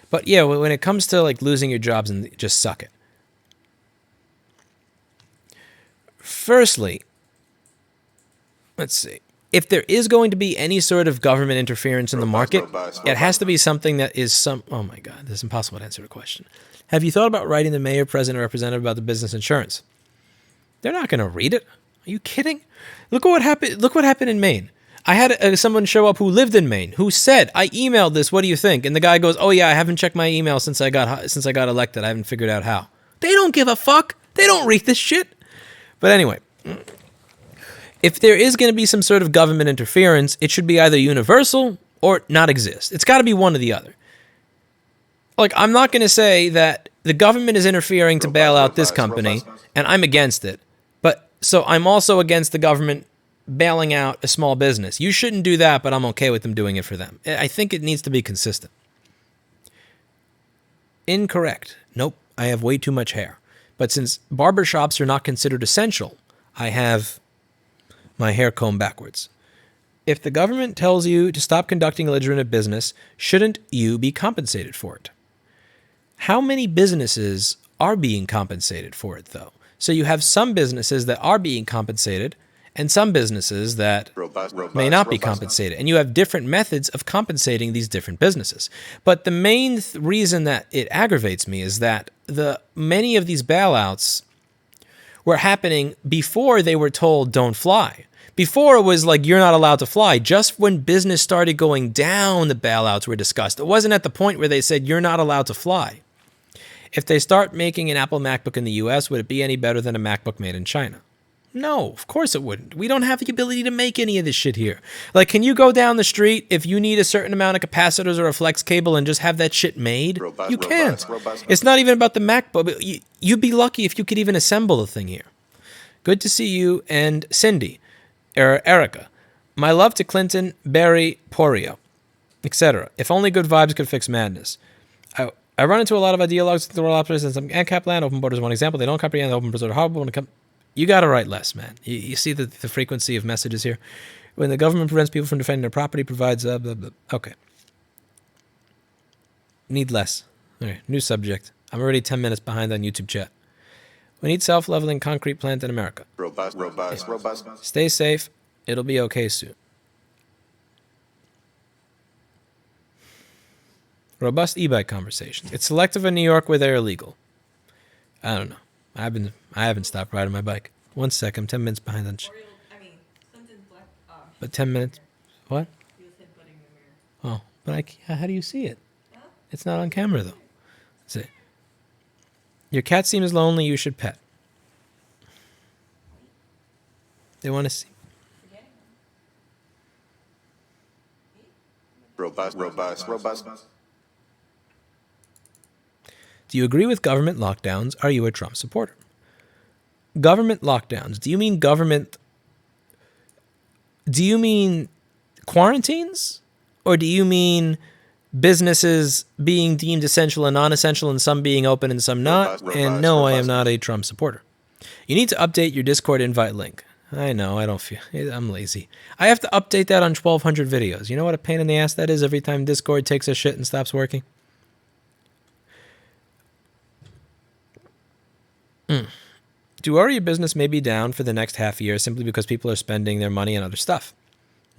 But yeah, when it comes to like losing your jobs and just suck it. Firstly, let's see. If there is going to be any sort of government interference in the market, it has to be something that is oh my God, this is impossible to answer the question. Have you thought about writing the mayor, president, or representative about the business insurance? They're not going to read it. Are you kidding? Look what happened in Maine. I had someone show up who lived in Maine who said, I emailed this, what do you think? And the guy goes, oh yeah, I haven't checked my email since I got elected. I haven't figured out how. They don't give a fuck. They don't read this shit. But anyway, if there is going to be some sort of government interference, it should be either universal or not exist. It's got to be one or the other. Like, I'm not going to say that the government is interfering to bail out this company, and I'm against it. But So I'm also against the government bailing out a small business. You shouldn't do that, but I'm okay with them doing it for them. I think it needs to be consistent. Incorrect. Nope, I have way too much hair. But since barbershops are not considered essential, I have my hair combed backwards. If the government tells you to stop conducting a legitimate business, shouldn't you be compensated for it? How many businesses are being compensated for it, though? So you have some businesses that are being compensated and some businesses that may not be compensated. And you have different methods of compensating these different businesses. But the main reason that it aggravates me is that many of these bailouts were happening before they were told don't fly. Before it was like you're not allowed to fly. Just when business started going down, the bailouts were discussed. It wasn't at the point where they said you're not allowed to fly. If they start making an Apple MacBook in the US, would it be any better than a MacBook made in China? No, of course it wouldn't. We don't have the ability to make any of this shit here. Like, can you go down the street if you need a certain amount of capacitors or a flex cable and just have that shit made? You can't. It's not even about the MacBook. You'd be lucky if you could even assemble the thing here. Good to see you and Cindy, Erica. My love to Clinton, Barry, Porio, etc. If only good vibes could fix madness. I run into a lot of ideologues with the world operators and some ANCAP land. Open borders is one example. They don't comprehend the open borders are horrible when it comes. You got to write less, man. You see the frequency of messages here? When the government prevents people from defending their property, provides... blah, blah. Okay. Need less. All right, new subject. I'm already 10 minutes behind on YouTube chat. We need self-leveling concrete plant in America. Robust. Stay safe. It'll be okay soon. Robust e-bike conversations. It's selective in New York where they're illegal. I don't know. I haven't stopped riding my bike. 1 second. I'm 10 minutes behind on but 10 minutes. What? Oh, but how do you see it? It's not on camera, though. See. Your cat seems lonely. You should pet. They want to see. Robust. Do you agree with government lockdowns? Are you a Trump supporter? Government lockdowns. Do you mean government... Do you mean quarantines? Or do you mean businesses being deemed essential and non-essential and some being open and some not? And no, I am not a Trump supporter. You need to update your Discord invite link. I know, I don't feel... I'm lazy. I have to update that on 1,200 videos. You know what a pain in the ass that is every time Discord takes a shit and stops working? Do you worry your business may be down for the next half year simply because people are spending their money on other stuff?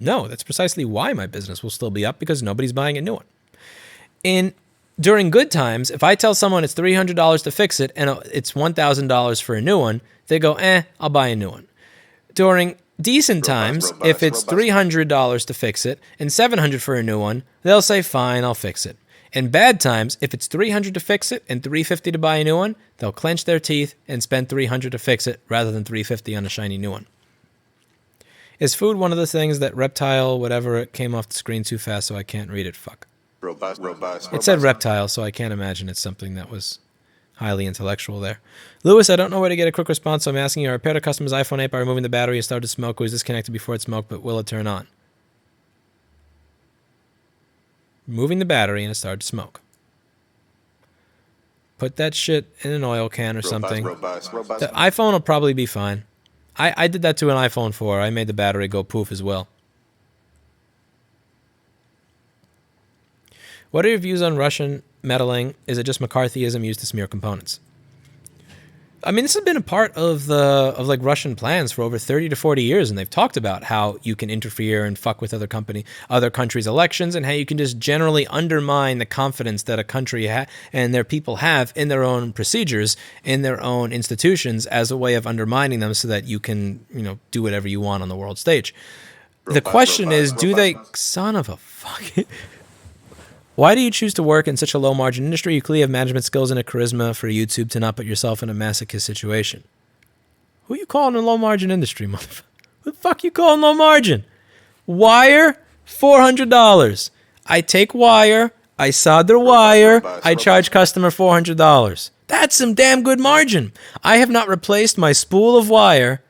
No, that's precisely why my business will still be up, because nobody's buying a new one. During good times, if I tell someone it's $300 to fix it and it's $1,000 for a new one, they go, I'll buy a new one. During decent times, if it's $300 to fix it and $700 for a new one, they'll say, fine, I'll fix it. In bad times, if it's $300 to fix it and $350 to buy a new one, they'll clench their teeth and spend $300 to fix it rather than $350 on a shiny new one. Is food one of the things that reptile, whatever, it came off the screen too fast so I can't read it? Fuck. Robust. It said reptile, so I can't imagine it's something that was highly intellectual there. Lewis, I don't know where to get a quick response, so I'm asking you, I repaired a customer's iPhone 8 by removing the battery and started to smoke. It was disconnected before it smoked, but will it turn on? Removing the battery and it started to smoke. Put that shit in an oil can or something. The iPhone will probably be fine. I did that to an iPhone 4. I made the battery go poof as well. What are your views on Russian meddling? Is it just McCarthyism used to smear components? I mean, this has been a part of like Russian plans for over 30 to 40 years, and they've talked about how you can interfere and fuck with other countries' elections, and how you can just generally undermine the confidence that a country and their people have in their own procedures, in their own institutions, as a way of undermining them so that you can, do whatever you want on the world stage. The question is, do they... Son of a fucking... Why do you choose to work in such a low-margin industry? You clearly have management skills and a charisma for YouTube to not put yourself in a masochist situation. Who you calling a low-margin industry, motherfucker? Who the fuck you calling low-margin? Wire, $400. I take wire, I solder wire, I charge customer $400. That's some damn good margin. I have not replaced my spool of wire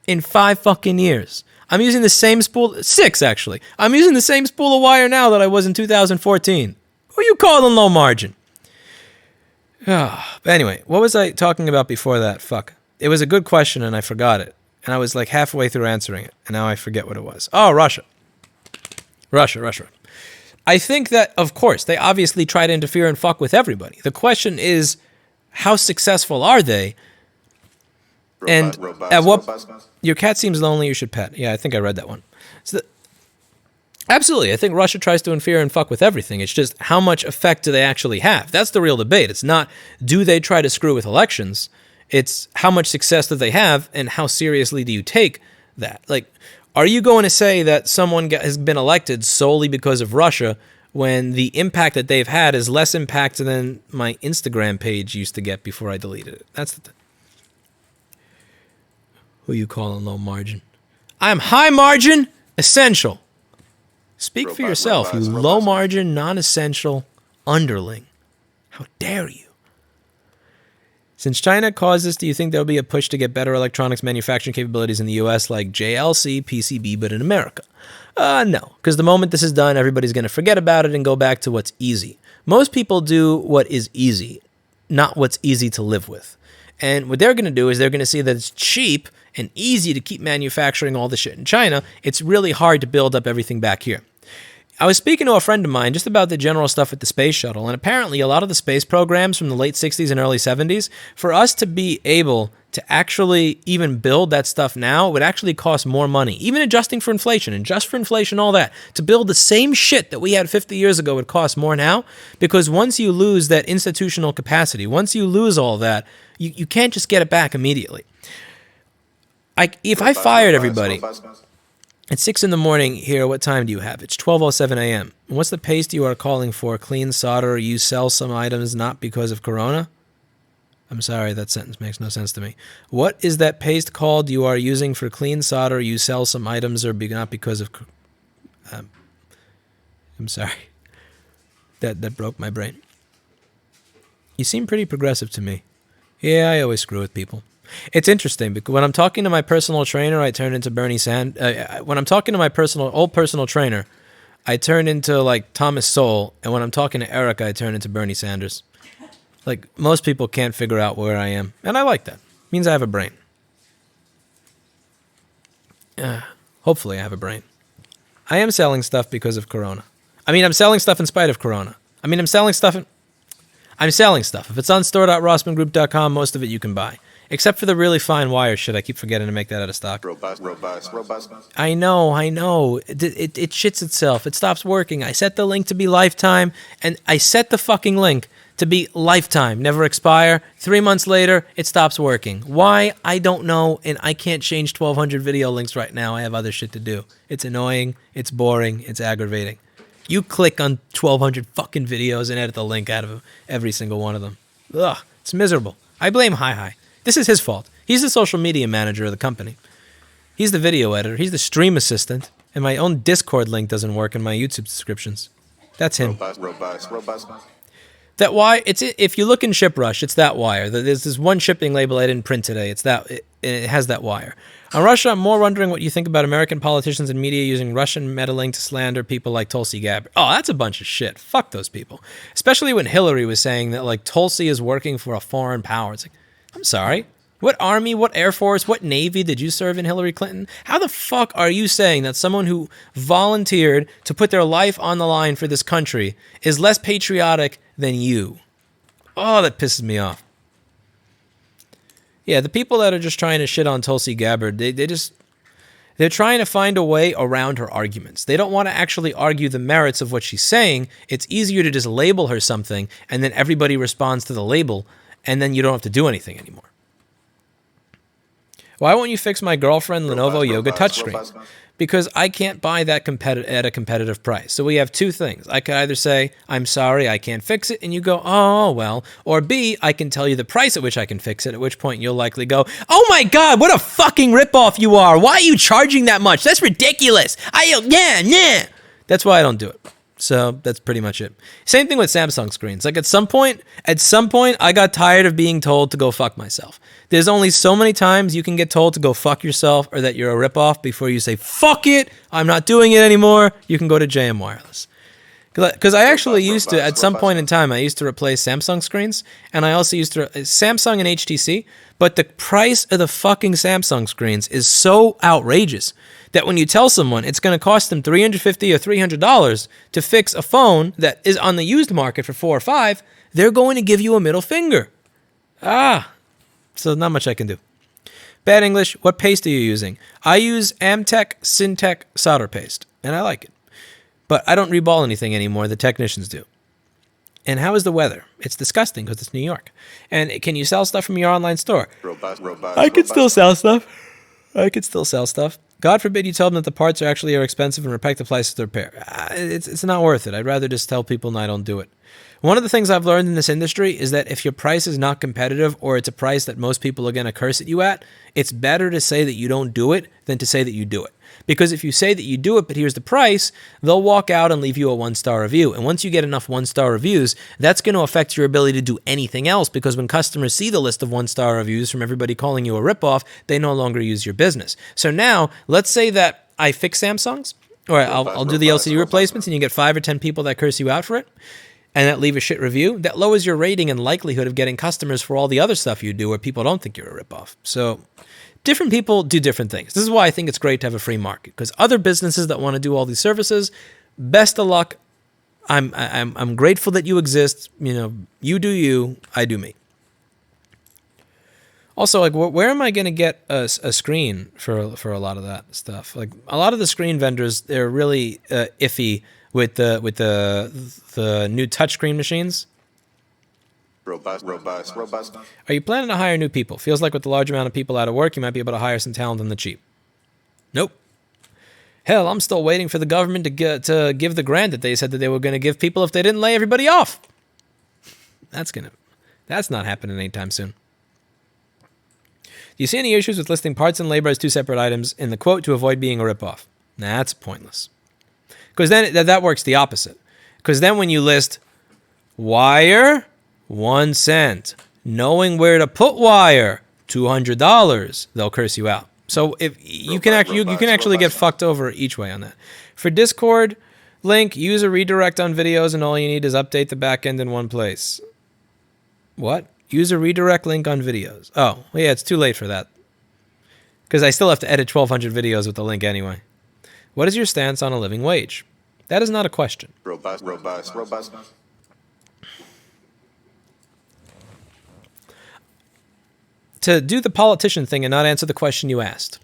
in 5 fucking years. I'm using the same spool, 6 actually. I'm using the same spool of wire now that I was in 2014. Who are you calling low margin? But anyway, what was I talking about before that? Fuck. It was a good question and I forgot it. And I was like halfway through answering it. And now I forget what it was. Oh, Russia. Russia. I think that, of course, they obviously try to interfere and fuck with everybody. The question is, how successful are they? And at what... Your cat seems lonely, you should pet. Yeah, I think I read that one. Absolutely, I think Russia tries to interfere and fuck with everything. It's just how much effect do they actually have? That's the real debate. It's not, do they try to screw with elections? It's how much success do they have and how seriously do you take that? Like, are you going to say that someone has been elected solely because of Russia when the impact that they've had is less impact than my Instagram page used to get before I deleted it? That's the thing. Who you calling low margin? I'm high margin, essential. Speak for yourself, you low margin, non-essential underling. How dare you? Since China caused this, do you think there will be a push to get better electronics manufacturing capabilities in the U.S. like JLC, PCB, but in America? No, because the moment this is done, everybody's going to forget about it and go back to what's easy. Most people do what is easy, not what's easy to live with. And what they're going to do is they're going to see that it's cheap and easy to keep manufacturing all the shit in China. It's really hard to build up everything back here. I was speaking to a friend of mine just about the general stuff with the space shuttle, and apparently a lot of the space programs from the late 60s and early 70s, for us to be able to actually even build that stuff now would actually cost more money, even adjusting for inflation, and just for inflation, all that. To build the same shit that we had 50 years ago would cost more now, because once you lose that institutional capacity, once you lose all that, you can't just get it back immediately. If I fired everybody... At 6 in the morning here, what time do you have? It's 12:07 a.m. What's the paste you are calling for? Clean solder, you sell some items not because of Corona? I'm sorry, that sentence makes no sense to me. What is that paste called you are using for clean solder, you sell some items or not because of... I'm sorry. That broke my brain. You seem pretty progressive to me. Yeah, I always screw with people. It's interesting because when I'm talking to my personal trainer, I turn into Bernie Sanders. When I'm talking to my old personal trainer, I turn into like Thomas Sowell, and when I'm talking to Erica, I turn into Bernie Sanders. Like most people can't figure out where I am, and I like that. It means I have a brain. Hopefully, I have a brain. I am selling stuff because of Corona. I mean, I'm selling stuff in spite of Corona. I mean, I'm selling stuff. I'm selling stuff. If it's on store.rossmanngroup.com, most of it you can buy. Except for the really fine wire shit. I keep forgetting to make that out of stock. Robust. I know. It shits itself. It stops working. I set the link to be lifetime, and I set the fucking link to be lifetime, never expire. 3 months later, it stops working. Why? I don't know, and I can't change 1,200 video links right now. I have other shit to do. It's annoying. It's boring. It's aggravating. You click on 1,200 fucking videos and edit the link out of every single one of them. Ugh, it's miserable. I blame Hi. This is his fault. He's the social media manager of the company. He's the video editor. He's the stream assistant. And my own Discord link doesn't work in my YouTube subscriptions. That's him. Robust. That wire, if you look in ShipRush, it's that wire. There's this one shipping label I didn't print today. It has that wire. On Russia, I'm more wondering what you think about American politicians and media using Russian meddling to slander people like Tulsi Gabbard. Oh, that's a bunch of shit. Fuck those people. Especially when Hillary was saying that like Tulsi is working for a foreign power. It's like, I'm sorry. What army, what air force, what navy did you serve in, Hillary Clinton? How the fuck are you saying that someone who volunteered to put their life on the line for this country is less patriotic than you? Oh, that pisses me off. Yeah, the people that are just trying to shit on Tulsi Gabbard, they're trying to find a way around her arguments. They don't want to actually argue the merits of what she's saying. It's easier to just label her something, and then everybody responds to the label, and then you don't have to do anything anymore. Why won't you fix my girlfriend Lenovo Yoga touchscreen? Because I can't buy that at a competitive price. So we have two things. I could either say, I'm sorry, I can't fix it, and you go, oh, well. Or B, I can tell you the price at which I can fix it, at which point you'll likely go, oh my God, what a fucking ripoff you are. Why are you charging that much? That's ridiculous. Yeah. That's why I don't do it. So that's pretty much it. Same thing with Samsung screens. Like at some point, I got tired of being told to go fuck myself. There's only so many times you can get told to go fuck yourself or that you're a ripoff before you say, fuck it, I'm not doing it anymore. You can go to JM Wireless. Because I actually used to, at some point in time, I used to replace Samsung screens, and I also used to, Samsung and HTC, but the price of the fucking Samsung screens is so outrageous that when you tell someone it's going to cost them $350 or $300 to fix a phone that is on the used market for $4 or $5, they're going to give you a middle finger. So not much I can do. Bad English, what paste are you using? I use Amtech Syntec solder paste, and I like it. But I don't reball anything anymore. The technicians do. And how is the weather? It's disgusting because it's New York. And can you sell stuff from your online store? I could still sell stuff. God forbid you tell them that the parts are expensive and respect the price of the repair. It's not worth it. I'd rather just tell people, no, I don't do it. One of the things I've learned in this industry is that if your price is not competitive or it's a price that most people are going to curse at you at, it's better to say that you don't do it than to say that you do it. Because if you say that you do it, but here's the price, they'll walk out and leave you a 1-star review. And once you get enough 1-star reviews, that's going to affect your ability to do anything else, because when customers see the list of 1-star reviews from everybody calling you a ripoff, they no longer use your business. So now, let's say that I fix Samsungs, or I'll do the LCD replacements, and you get 5 or 10 people that curse you out for it, and that leave a shit review. That lowers your rating and likelihood of getting customers for all the other stuff you do where people don't think you're a ripoff. So different people do different things. This is why I think it's great to have a free market, because other businesses that want to do all these services, best of luck. I'm grateful that you exist. You know, you do you, I do me. Also, like, where am I going to get a screen for a lot of that stuff? Like, a lot of the screen vendors, they're really iffy with the new touchscreen machines. Robust. Are you planning to hire new people? Feels like with the large amount of people out of work, you might be able to hire some talent on the cheap. Nope. Hell, I'm still waiting for the government to give the grant that they said that they were going to give people if they didn't lay everybody off. That's not happening anytime soon. Do you see any issues with listing parts and labor as two separate items in the quote to avoid being a ripoff? Nah, that's pointless. Because then that works the opposite. Because then when you list wire, 1 cent, knowing where to put wire, $200, they'll curse you out. So if you can actually get fucked over each way on that. For Discord link, use a redirect on videos, and all you need is update the backend in one place. What? Use a redirect link on videos. Oh, well, yeah, it's too late for that. Because I still have to edit 1,200 videos with the link anyway. What is your stance on a living wage? That is not a question. Robust. To do the politician thing and not answer the question you asked.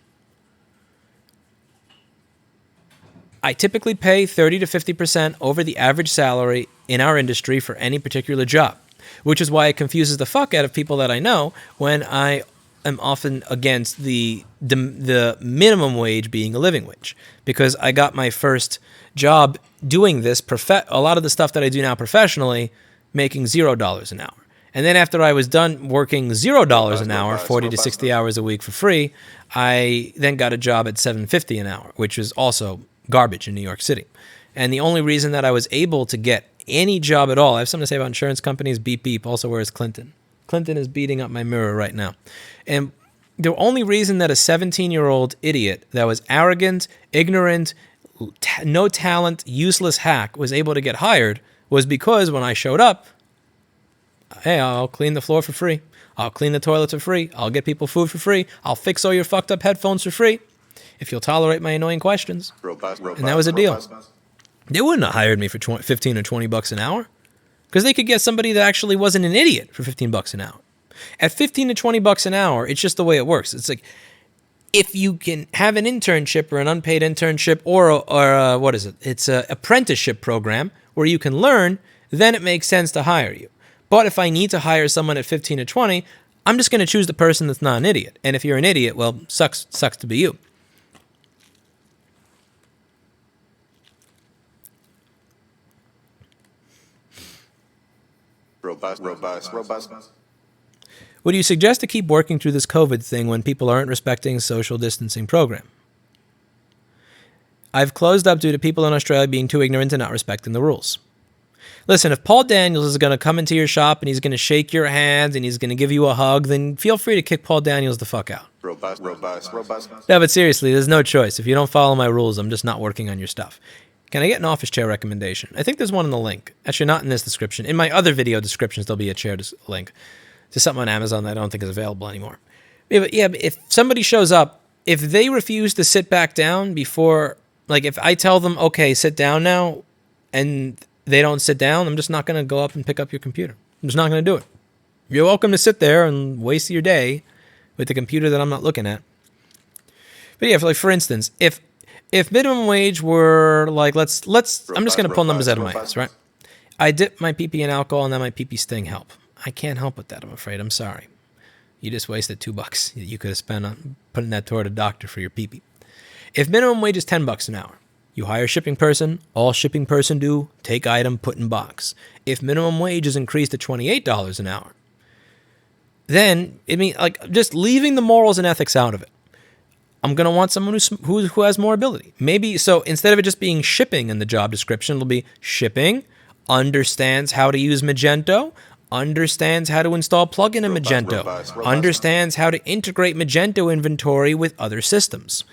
I typically pay 30 to 50% over the average salary in our industry for any particular job, which is why it confuses the fuck out of people that I know when I am often against the minimum wage being a living wage, because I got my first job doing this, a lot of the stuff that I do now professionally, making $0 an hour. And then after I was done working $0 an hour, 40 to 60 hours a week for free, I then got a job at $7.50 an hour, which was also garbage in New York City. And the only reason that I was able to get any job at all, I have something to say about insurance companies, beep beep, also where's Clinton? Clinton is beating up my mirror right now. And the only reason that a 17-year-old idiot that was arrogant, ignorant, no talent, useless hack was able to get hired was because when I showed up, hey, I'll clean the floor for free. I'll clean the toilets for free. I'll get people food for free. I'll fix all your fucked up headphones for free if you'll tolerate my annoying questions. And that was a deal. They wouldn't have hired me for 15 or 20 bucks an hour, because they could get somebody that actually wasn't an idiot for 15 bucks an hour. At 15 to 20 bucks an hour, it's just the way it works. It's like, if you can have an internship or an unpaid internship or what is it? It's an apprenticeship program where you can learn, then it makes sense to hire you. But if I need to hire someone at 15 to 20, I'm just going to choose the person that's not an idiot. And if you're an idiot, well, sucks to be you. Robust. Would you suggest to keep working through this COVID thing when people aren't respecting social distancing program? I've closed up due to people in Australia being too ignorant and not respecting the rules. Listen, if Paul Daniels is going to come into your shop and he's going to shake your hands and he's going to give you a hug, then feel free to kick Paul Daniels the fuck out. Robust. No, but seriously, there's no choice. If you don't follow my rules, I'm just not working on your stuff. Can I get an office chair recommendation? I think there's one in the link. Actually, not in this description. In my other video descriptions, there'll be a chair link to something on Amazon that I don't think is available anymore. But if somebody shows up, if they refuse to sit back down before, like if I tell them, okay, sit down now, and they don't sit down, I'm just not going to go up and pick up your computer. I'm just not going to do it. You're welcome to sit there and waste your day with the computer that I'm not looking at. But yeah, for instance, if minimum wage were like, I'm just going to pull numbers out of my ass, right? I dip my pee-pee in alcohol and then my pee-pee sting help. I can't help with that, I'm afraid. I'm sorry. You just wasted $2 that you could have spent on putting that toward a doctor for your pee-pee. If minimum wage is $10 an hour, you hire a shipping person, all shipping person do, take item, put in box. If minimum wage is increased to $28 an hour, then, just leaving the morals and ethics out of it, I'm going to want someone who has more ability. Maybe, so instead of it just being shipping in the job description, it'll be shipping, understands how to use Magento, understands how to install plugin in Magento, understands how to integrate Magento inventory with other systems.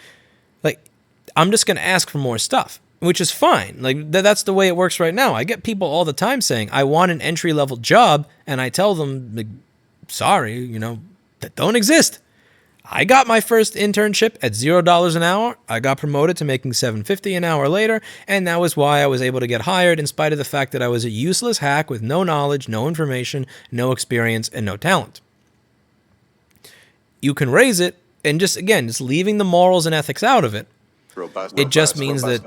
I'm just going to ask for more stuff, which is fine. That's the way it works right now. I get people all the time saying, I want an entry-level job, and I tell them, sorry, that don't exist. I got my first internship at $0 an hour. I got promoted to making $7.50 an hour later, and that was why I was able to get hired in spite of the fact that I was a useless hack with no knowledge, no information, no experience, and no talent. You can raise it, and just leaving the morals and ethics out of it, it just means that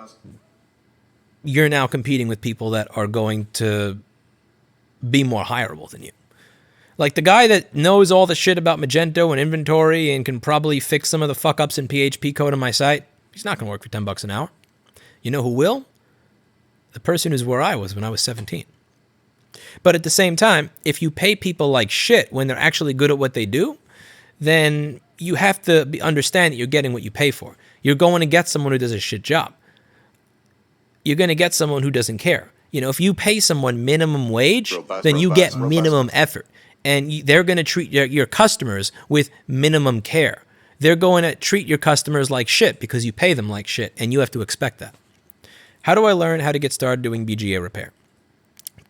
you're now competing with people that are going to be more hireable than you. Like the guy that knows all the shit about Magento and inventory and can probably fix some of the fuck-ups in PHP code on my site, he's not going to work for $10 an hour. You know who will? The person who's where I was when I was 17. But at the same time, if you pay people like shit when they're actually good at what they do, then you have to understand that you're getting what you pay for. You're going to get someone who does a shit job. You're going to get someone who doesn't care. If you pay someone minimum wage, then you get minimum effort. And they're going to treat your customers with minimum care. They're going to treat your customers like shit because you pay them like shit, and you have to expect that. How do I learn how to get started doing BGA repair?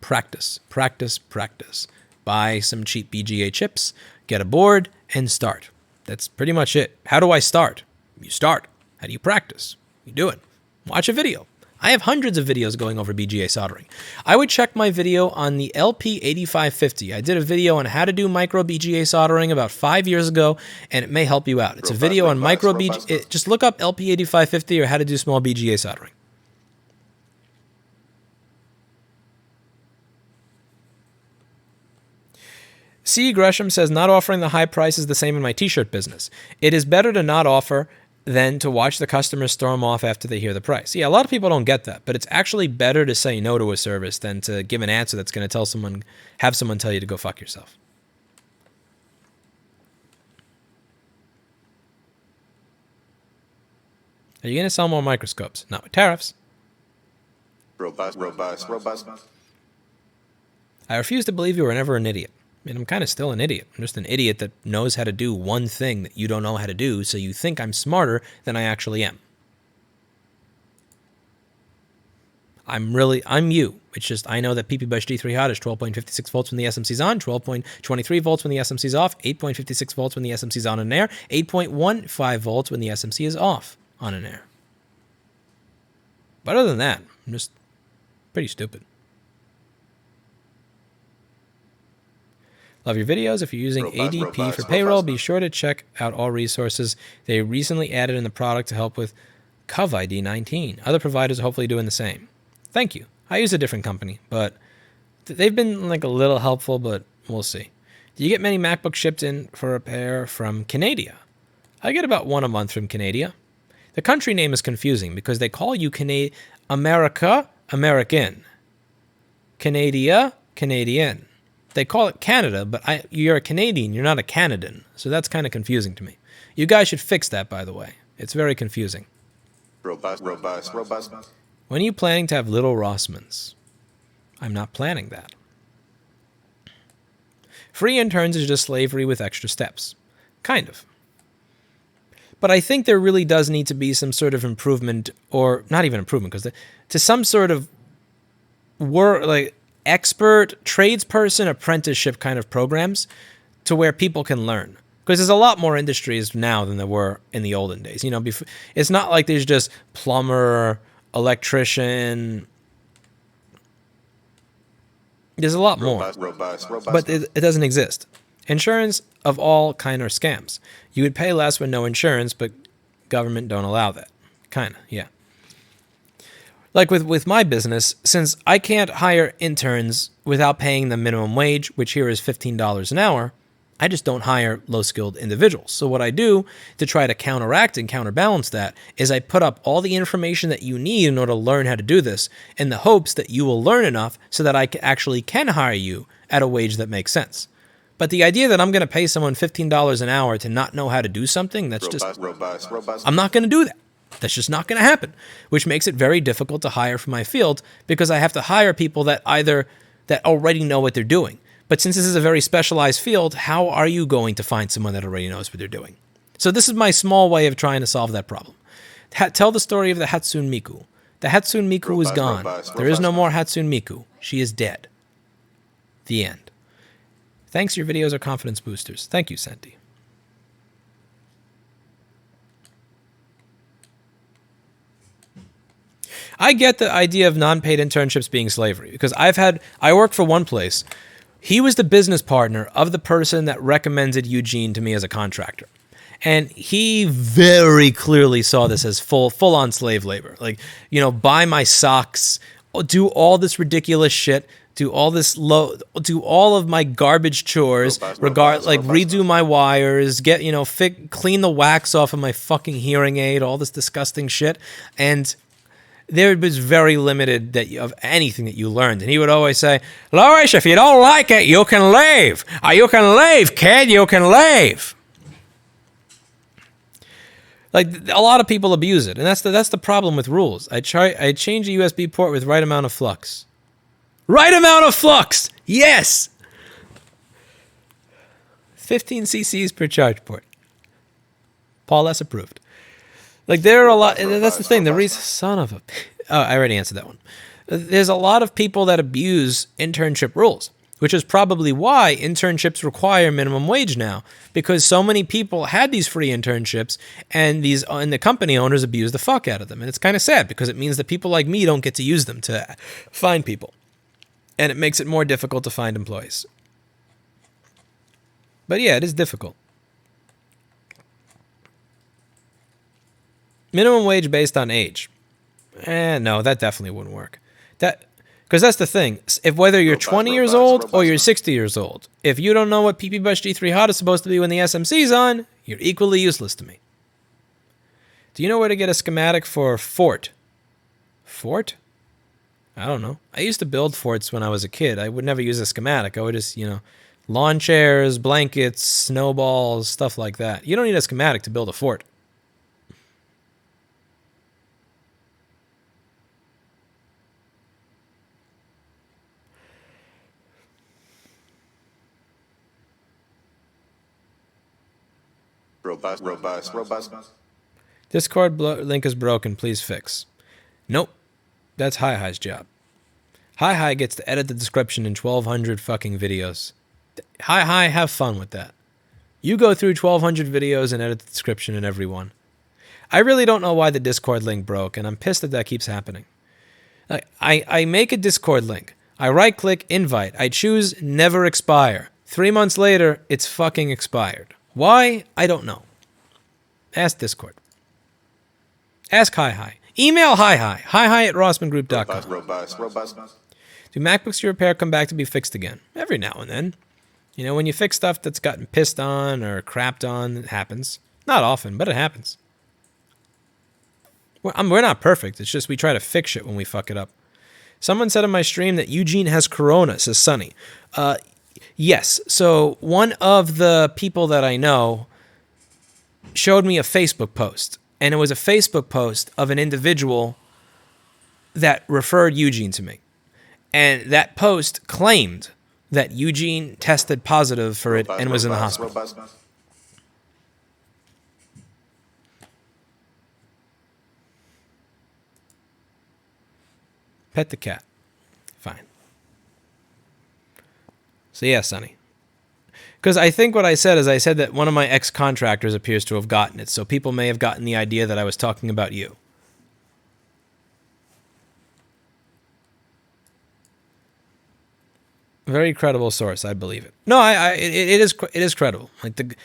Practice, practice, practice. Buy some cheap BGA chips, get a board, and start. That's pretty much it. How do I start? You start. How do you practice? You do it. Watch a video. I have hundreds of videos going over BGA soldering. I would check my video on the LP8550. I did a video on how to do micro BGA soldering about 5 years ago, and it may help you out. It's a video on micro BGA. Just look up LP8550 or how to do small BGA soldering. C. Gresham says, not offering the high price is the same in my t-shirt business. It is better to not offer than to watch the customers storm off after they hear the price. Yeah, a lot of people don't get that, but it's actually better to say no to a service than to give an answer that's going to have someone tell you to go fuck yourself. Are you going to sell more microscopes? Not with tariffs. Robust. I refuse to believe you were never an idiot. I mean, I'm kind of still an idiot. I'm just an idiot that knows how to do one thing that you don't know how to do, so you think I'm smarter than I actually am. I'm you. It's just I know that PP-Bush D3 hot is 12.56 volts when the SMC's on, 12.23 volts when the SMC's off, 8.56 volts when the SMC's on and air, 8.15 volts when the SMC is off on and air. But other than that, I'm just pretty stupid. Love your videos. If you're using ADP for payroll, be sure to check out all resources they recently added in the product to help with Cov ID 19. Other providers are hopefully doing the same. Thank you. I use a different company, but they've been like a little helpful, but we'll see. Do you get many MacBooks shipped in for repair from Canada? I get about one a month from Canada. The country name is confusing because they call you America, American. Canada, Canadian. They call it Canada, but you're a Canadian, you're not a Canadan. So that's kind of confusing to me. You guys should fix that, by the way. It's very confusing. Robust. When are you planning to have little Rossmanns? I'm not planning that. Free interns is just slavery with extra steps. Kind of. But I think there really does need to be some sort of improvement, or not even improvement, because to some sort of like expert tradesperson apprenticeship kind of programs to where people can learn. Because there's a lot more industries now than there were in the olden days. You know, it's not like there's just plumber, electrician. There's a lot more. Robust. But it doesn't exist. Insurance of all kind are scams. You would pay less with no insurance, but government don't allow that. Kind of, yeah. Like with my business, since I can't hire interns without paying them minimum wage, which here is $15 an hour, I just don't hire low-skilled individuals. So what I do to try to counteract and counterbalance that is I put up all the information that you need in order to learn how to do this in the hopes that you will learn enough so that I actually can hire you at a wage that makes sense. But the idea that I'm going to pay someone $15 an hour to not know how to do something, that's Robust. I'm not going to do that. That's just not going to happen, which makes it very difficult to hire for my field because I have to hire people that already know what they're doing. But since this is a very specialized field, how are you going to find someone that already knows what they're doing? So this is my small way of trying to solve that problem. Tell the story of the Hatsune Miku. The Hatsune Miku is gone. There is no more Hatsune Miku. She is dead. The end. Thanks, your videos are confidence boosters. Thank you, Senti. I get the idea of non-paid internships being slavery because I worked for one place. He was the business partner of the person that recommended Eugene to me as a contractor. And he very clearly saw this as full-on slave labor. Like, you know, buy my socks, do all this ridiculous shit, do all of my garbage chores, redo my wires, clean the wax off of my fucking hearing aid, all this disgusting shit. And there was very limited of anything that you learned. And he would always say, Lois, if you don't like it, you can leave. You can leave, kid, you can leave. Like, a lot of people abuse it. And that's the problem with rules. I change a USB port with right amount of flux. Right amount of flux! Yes! 15 cc's per charge port. Paul S. approved. Like, there are a lot, and that's the thing, the reason, son of a, oh, I already answered that one. There's a lot of people that abuse internship rules, which is probably why internships require minimum wage now, because so many people had these free internships, and the company owners abuse the fuck out of them. And it's kind of sad, because it means that people like me don't get to use them to find people. And it makes it more difficult to find employees. But yeah, it is difficult. Minimum wage based on age. No, that definitely wouldn't work. Because that's the thing. If whether you're 20 years old or you're 60 years old, if you don't know what PP Bus G3 Hot is supposed to be when the SMC's on, you're equally useless to me. Do you know where to get a schematic for fort? Fort? I don't know. I used to build forts when I was a kid. I would never use a schematic. I would just, lawn chairs, blankets, snowballs, stuff like that. You don't need a schematic to build a fort. Robust. Discord link is broken. Please fix. Nope. That's Hi-Hi's job. Hi-Hi gets to edit the description in 1,200 fucking videos. Hi-Hi, have fun with that. You go through 1,200 videos and edit the description in every one. I really don't know why the Discord link broke, and I'm pissed that keeps happening. I make a Discord link. I right-click invite. I choose never expire. 3 months later, it's fucking expired. Why? I don't know. Ask Discord. Ask Hi-Hi. Email Hi-Hi. Hi-Hi@rossmanngroup.com. Robust. Do MacBooks you repair come back to be fixed again? Every now and then. When you fix stuff that's gotten pissed on or crapped on, it happens. Not often, but it happens. We're not perfect. It's just we try to fix it when we fuck it up. Someone said on my stream that Eugene has corona, says Sunny. Yes. So one of the people that I know showed me a Facebook post And it was a Facebook post of an individual that referred Eugene to me. And that post claimed that Eugene tested positive for it and was in the hospital. Pet the cat. Fine. So yeah, Sonny. Because I think what I said is I said that one of my ex-contractors appears to have gotten it, so people may have gotten the idea that I was talking about you. Very credible source, I believe it. No, it is credible. Like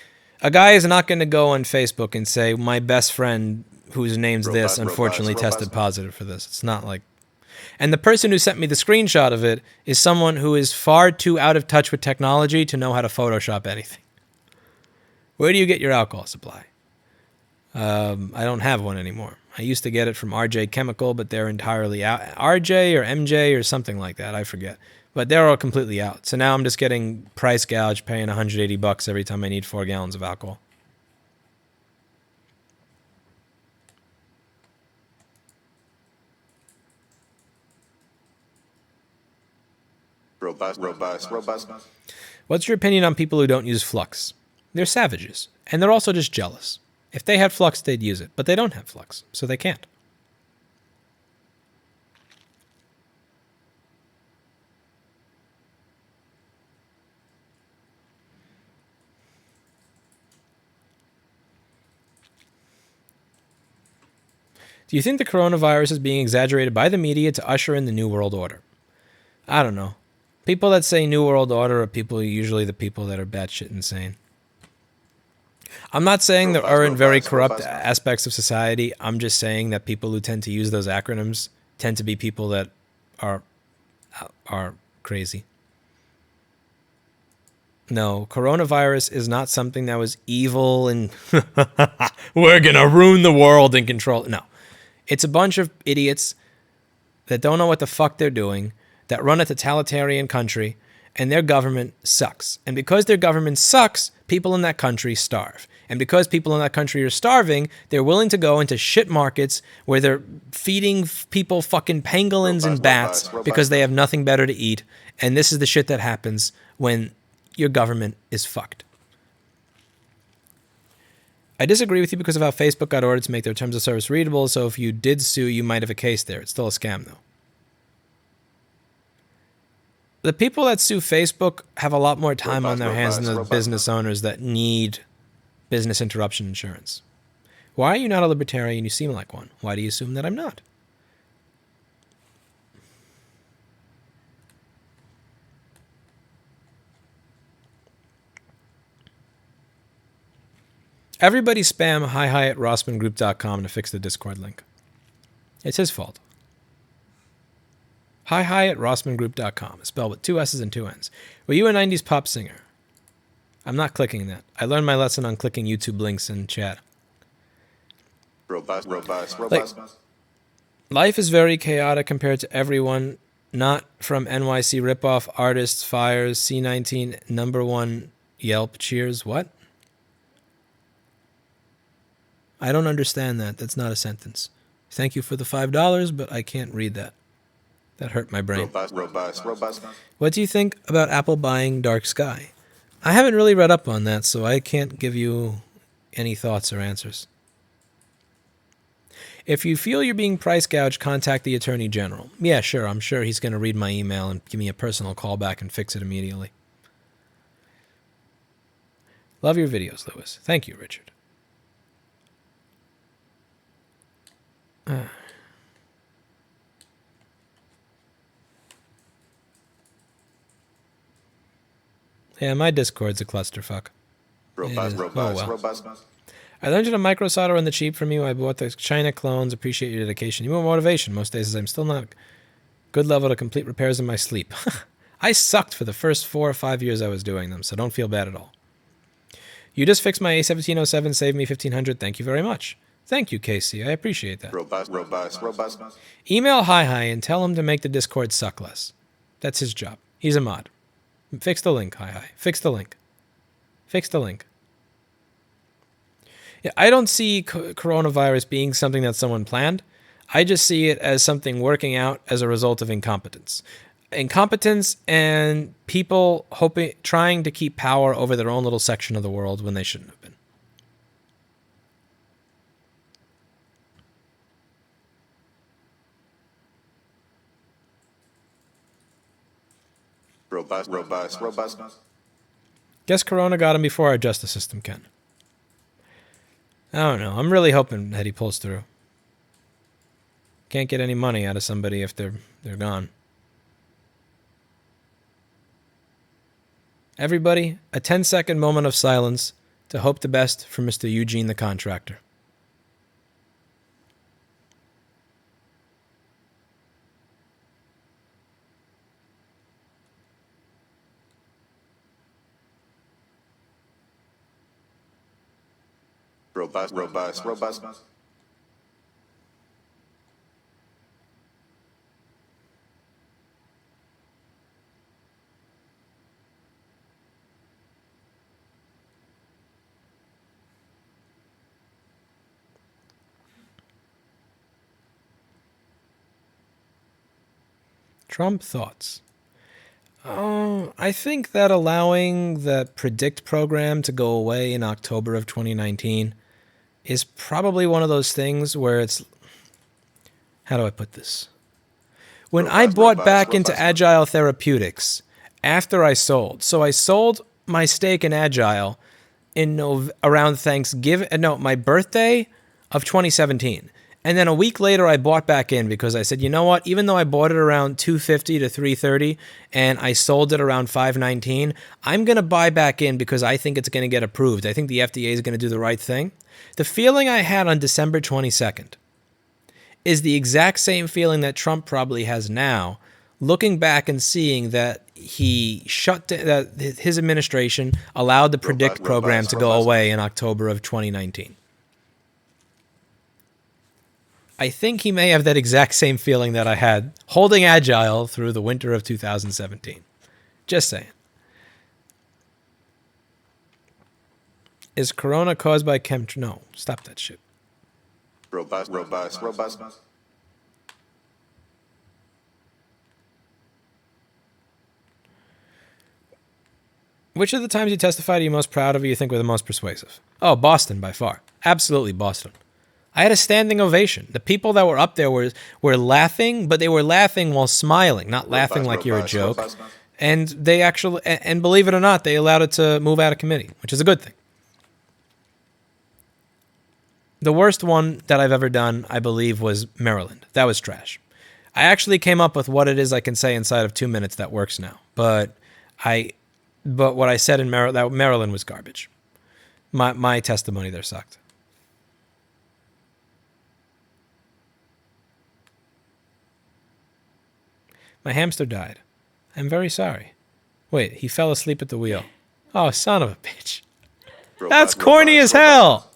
a guy is not going to go on Facebook and say my best friend whose name's this unfortunately tested positive for this. It's not like. And the person who sent me the screenshot of it is someone who is far too out of touch with technology to know how to Photoshop anything. Where do you get your alcohol supply? I don't have one anymore. I used to get it from RJ Chemical, but they're entirely out. RJ or MJ or something like that, I forget. But they're all completely out. So now I'm just getting price gouge, paying $180 every time I need 4 gallons of alcohol. Robust. What's your opinion on people who don't use Flux? They're savages, and they're also just jealous. If they had Flux, they'd use it, but they don't have Flux, so they can't. Do you think the coronavirus is being exaggerated by the media to usher in the New World Order? I don't know. People that say New World Order are usually the people that are batshit insane. I'm not saying there aren't very corrupt aspects of society. I'm just saying that people who tend to use those acronyms tend to be people that are crazy. No, coronavirus is not something that was evil and we're going to ruin the world and control it. No. It's a bunch of idiots that don't know what the fuck they're doing, that run a totalitarian country, and their government sucks. And because their government sucks, people in that country starve. And because people in that country are starving, they're willing to go into shit markets where they're feeding people fucking pangolins and bats because they have nothing better to eat. And this is the shit that happens when your government is fucked. I disagree with you because of how Facebook got ordered to make their terms of service readable, so if you did sue, you might have a case there. It's still a scam, though. The people that sue Facebook have a lot more time on their hands than the business owners that need business interruption insurance. Why are you not a libertarian? You seem like one. Why do you assume that I'm not? Everybody spam hi at rossmanngroup.com to fix the Discord link. It's his fault. Hi at rossmanngroup.com. Spelled with 2 S's and 2 N's. Were you a 90s pop singer? I'm not clicking that. I learned my lesson on clicking YouTube links in chat. Robust. Life is very chaotic compared to everyone. Not from NYC ripoff artists, fires, C19, #1 Yelp, cheers. What? I don't understand that. That's not a sentence. Thank you for the $5, but I can't read that. That hurt my brain. Robust. What do you think about Apple buying Dark Sky? I haven't really read up on that, so I can't give you any thoughts or answers. If you feel you're being price gouged, contact the Attorney General. Yeah, sure. I'm sure he's going to read my email and give me a personal call back and fix it immediately. Love your videos, Lewis. Thank you, Richard. Yeah, my Discord's a clusterfuck. Robust. I learned to micro solder on the cheap from you. I bought the China clones. Appreciate your dedication. You want motivation. Most days I'm still not good level to complete repairs in my sleep. I sucked for the first 4 or 5 years I was doing them, so don't feel bad at all. You just fixed my A1707, saved me $1,500. Thank you very much. Thank you, Casey. I appreciate that. Robust. Email Hi and tell him to make the Discord suck less. That's his job. He's a mod. Fix the link, Hi. Fix the link. Yeah, I don't see coronavirus being something that someone planned. I just see it as something working out as a result of incompetence. Incompetence and people trying to keep power over their own little section of the world when they shouldn't have been. Robust. Guess Corona got him before our justice system can. I don't know. I'm really hoping that he pulls through. Can't get any money out of somebody if they're gone. Everybody, a 10-second moment of silence to hope the best for Mr. Eugene the contractor. Robust. Trump thoughts. I think that allowing the Predict program to go away in October of 2019 is probably one of those things where it's... How do I put this? When I bought back into Agile Therapeutics after I sold, so I sold my stake in Agile in around Thanksgiving, no, my birthday of 2017. And then a week later, I bought back in because I said, you know what? Even though I bought it around 250 to 330 and I sold it around 519, I'm going to buy back in because I think it's going to get approved. I think the FDA is going to do the right thing. The feeling I had on December 22nd is the exact same feeling that Trump probably has now, looking back and seeing that he that his administration allowed the Predict program to go away in October of 2019. I think he may have that exact same feeling that I had holding Agile through the winter of 2017. Just saying. Is Corona caused by chemtrails? No, stop that shit. Robust. Which of the times you testified are you most proud of or you think were the most persuasive? Oh, Boston by far. Absolutely Boston. I had a standing ovation. The people that were up there were laughing, but they were laughing while smiling, not laughing like you're a joke. And they actually, and believe it or not, they allowed it to move out of committee, which is a good thing. The worst one that I've ever done, I believe, was Maryland. That was trash. I actually came up with what it is I can say inside of 2 minutes that works now. But what I said in Maryland was garbage. My testimony there sucked. My hamster died. I'm very sorry. Wait, he fell asleep at the wheel. Oh, son of a bitch. That's corny as hell.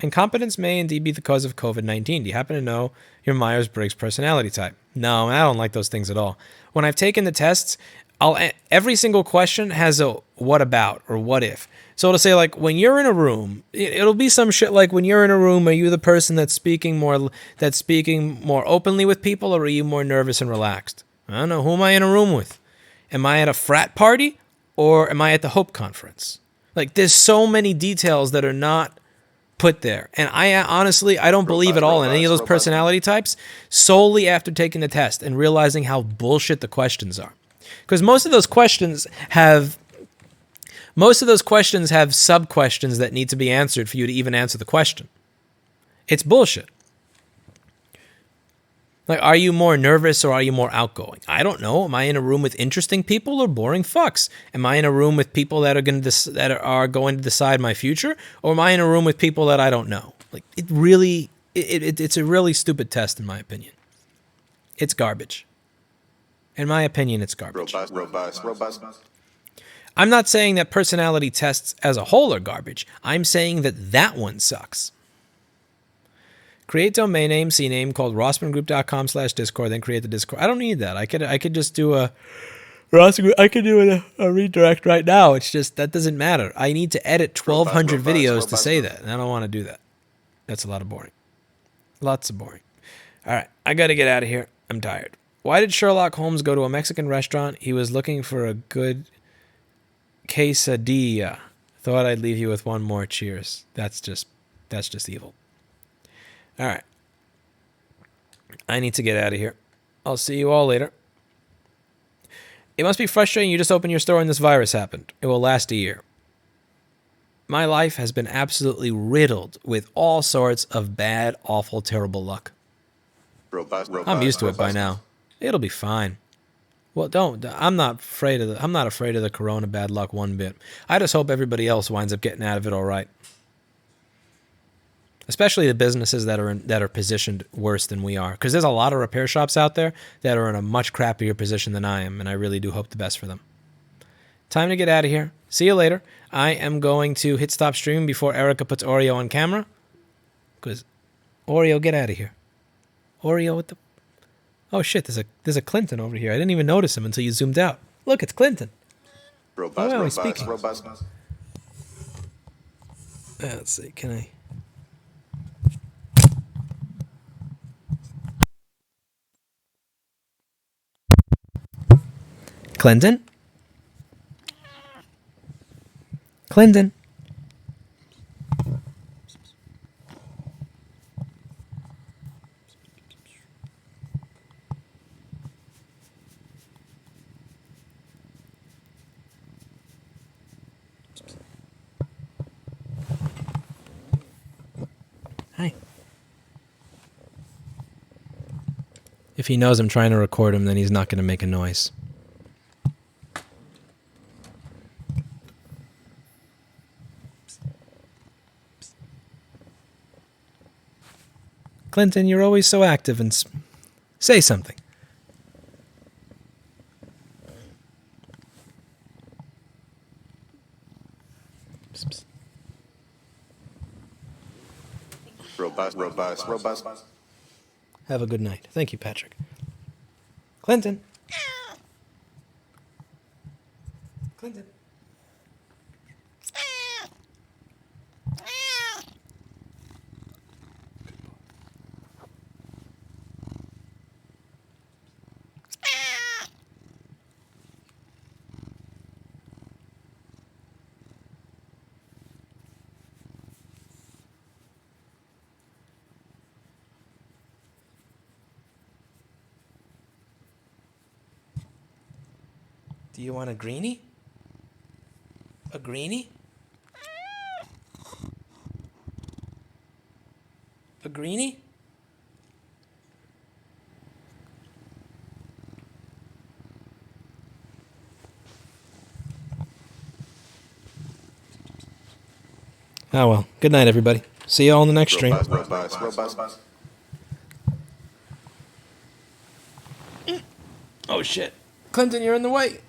Incompetence may indeed be the cause of COVID-19. Do you happen to know your Myers-Briggs personality type? No, I don't like those things at all. When I've taken the tests, every single question has a what about or what if. So it'll say, like, when you're in a room, it'll be some shit like, when you're in a room, are you the person that's speaking more openly with people, or are you more nervous and relaxed? I don't know. Who am I in a room with? Am I at a frat party or am I at the Hope Conference? Like, there's so many details that are not put there. And I honestly, I don't believe at all in any of those personality types solely after taking the test and realizing how bullshit the questions are. Because most of those questions have sub-questions that need to be answered for you to even answer the question. It's bullshit. Like, are you more nervous or are you more outgoing? I don't know. Am I in a room with interesting people or boring fucks? Am I in a room with people that are going to decide my future, or am I in a room with people that I don't know? Like, it's a really stupid test in my opinion. It's garbage. In my opinion, it's garbage. Robust. I'm not saying that personality tests as a whole are garbage. I'm saying that one sucks. Create domain name, CNAME called rossmanngroup.com/Discord, then create the Discord. I don't need that. I could just do Ross, I can do a redirect right now. It's just that doesn't matter. I need to edit 1,200 videos to say that, and I don't want to do that. That's a lot of boring. Lots of boring. All right, I got to get out of here. I'm tired. Why did Sherlock Holmes go to a Mexican restaurant? He was looking for a good quesadilla. Thought I'd leave you with one more. Cheers. That's just evil. All right. I need to get out of here. I'll see you all later. It must be frustrating you just opened your store and this virus happened. It will last a year. My life has been absolutely riddled with all sorts of bad, awful, terrible luck. I'm used to it by now. It'll be fine. Well, I'm not afraid of the corona bad luck one bit. I just hope everybody else winds up getting out of it all right. Especially the businesses that are positioned worse than we are, because there's a lot of repair shops out there that are in a much crappier position than I am, and I really do hope the best for them. Time to get out of here. See you later. I am going to hit stop streaming before Erica puts Oreo on camera. Because Oreo, get out of here. Oreo, what the? Oh shit! There's a Clinton over here. I didn't even notice him until you zoomed out. Look, it's Clinton. He's speaking. Let's see. Can I? Clinton? Clinton? Hi. If he knows I'm trying to record him, then he's not going to make a noise. Clinton, you're always so active and say something. Robust. Have a good night. Thank you, Patrick. Clinton. Clinton. Do you want a greenie? A greenie? A greenie? Oh well. Good night, everybody. See you all in the next stream. Robust. Oh shit. Clinton, you're in the way.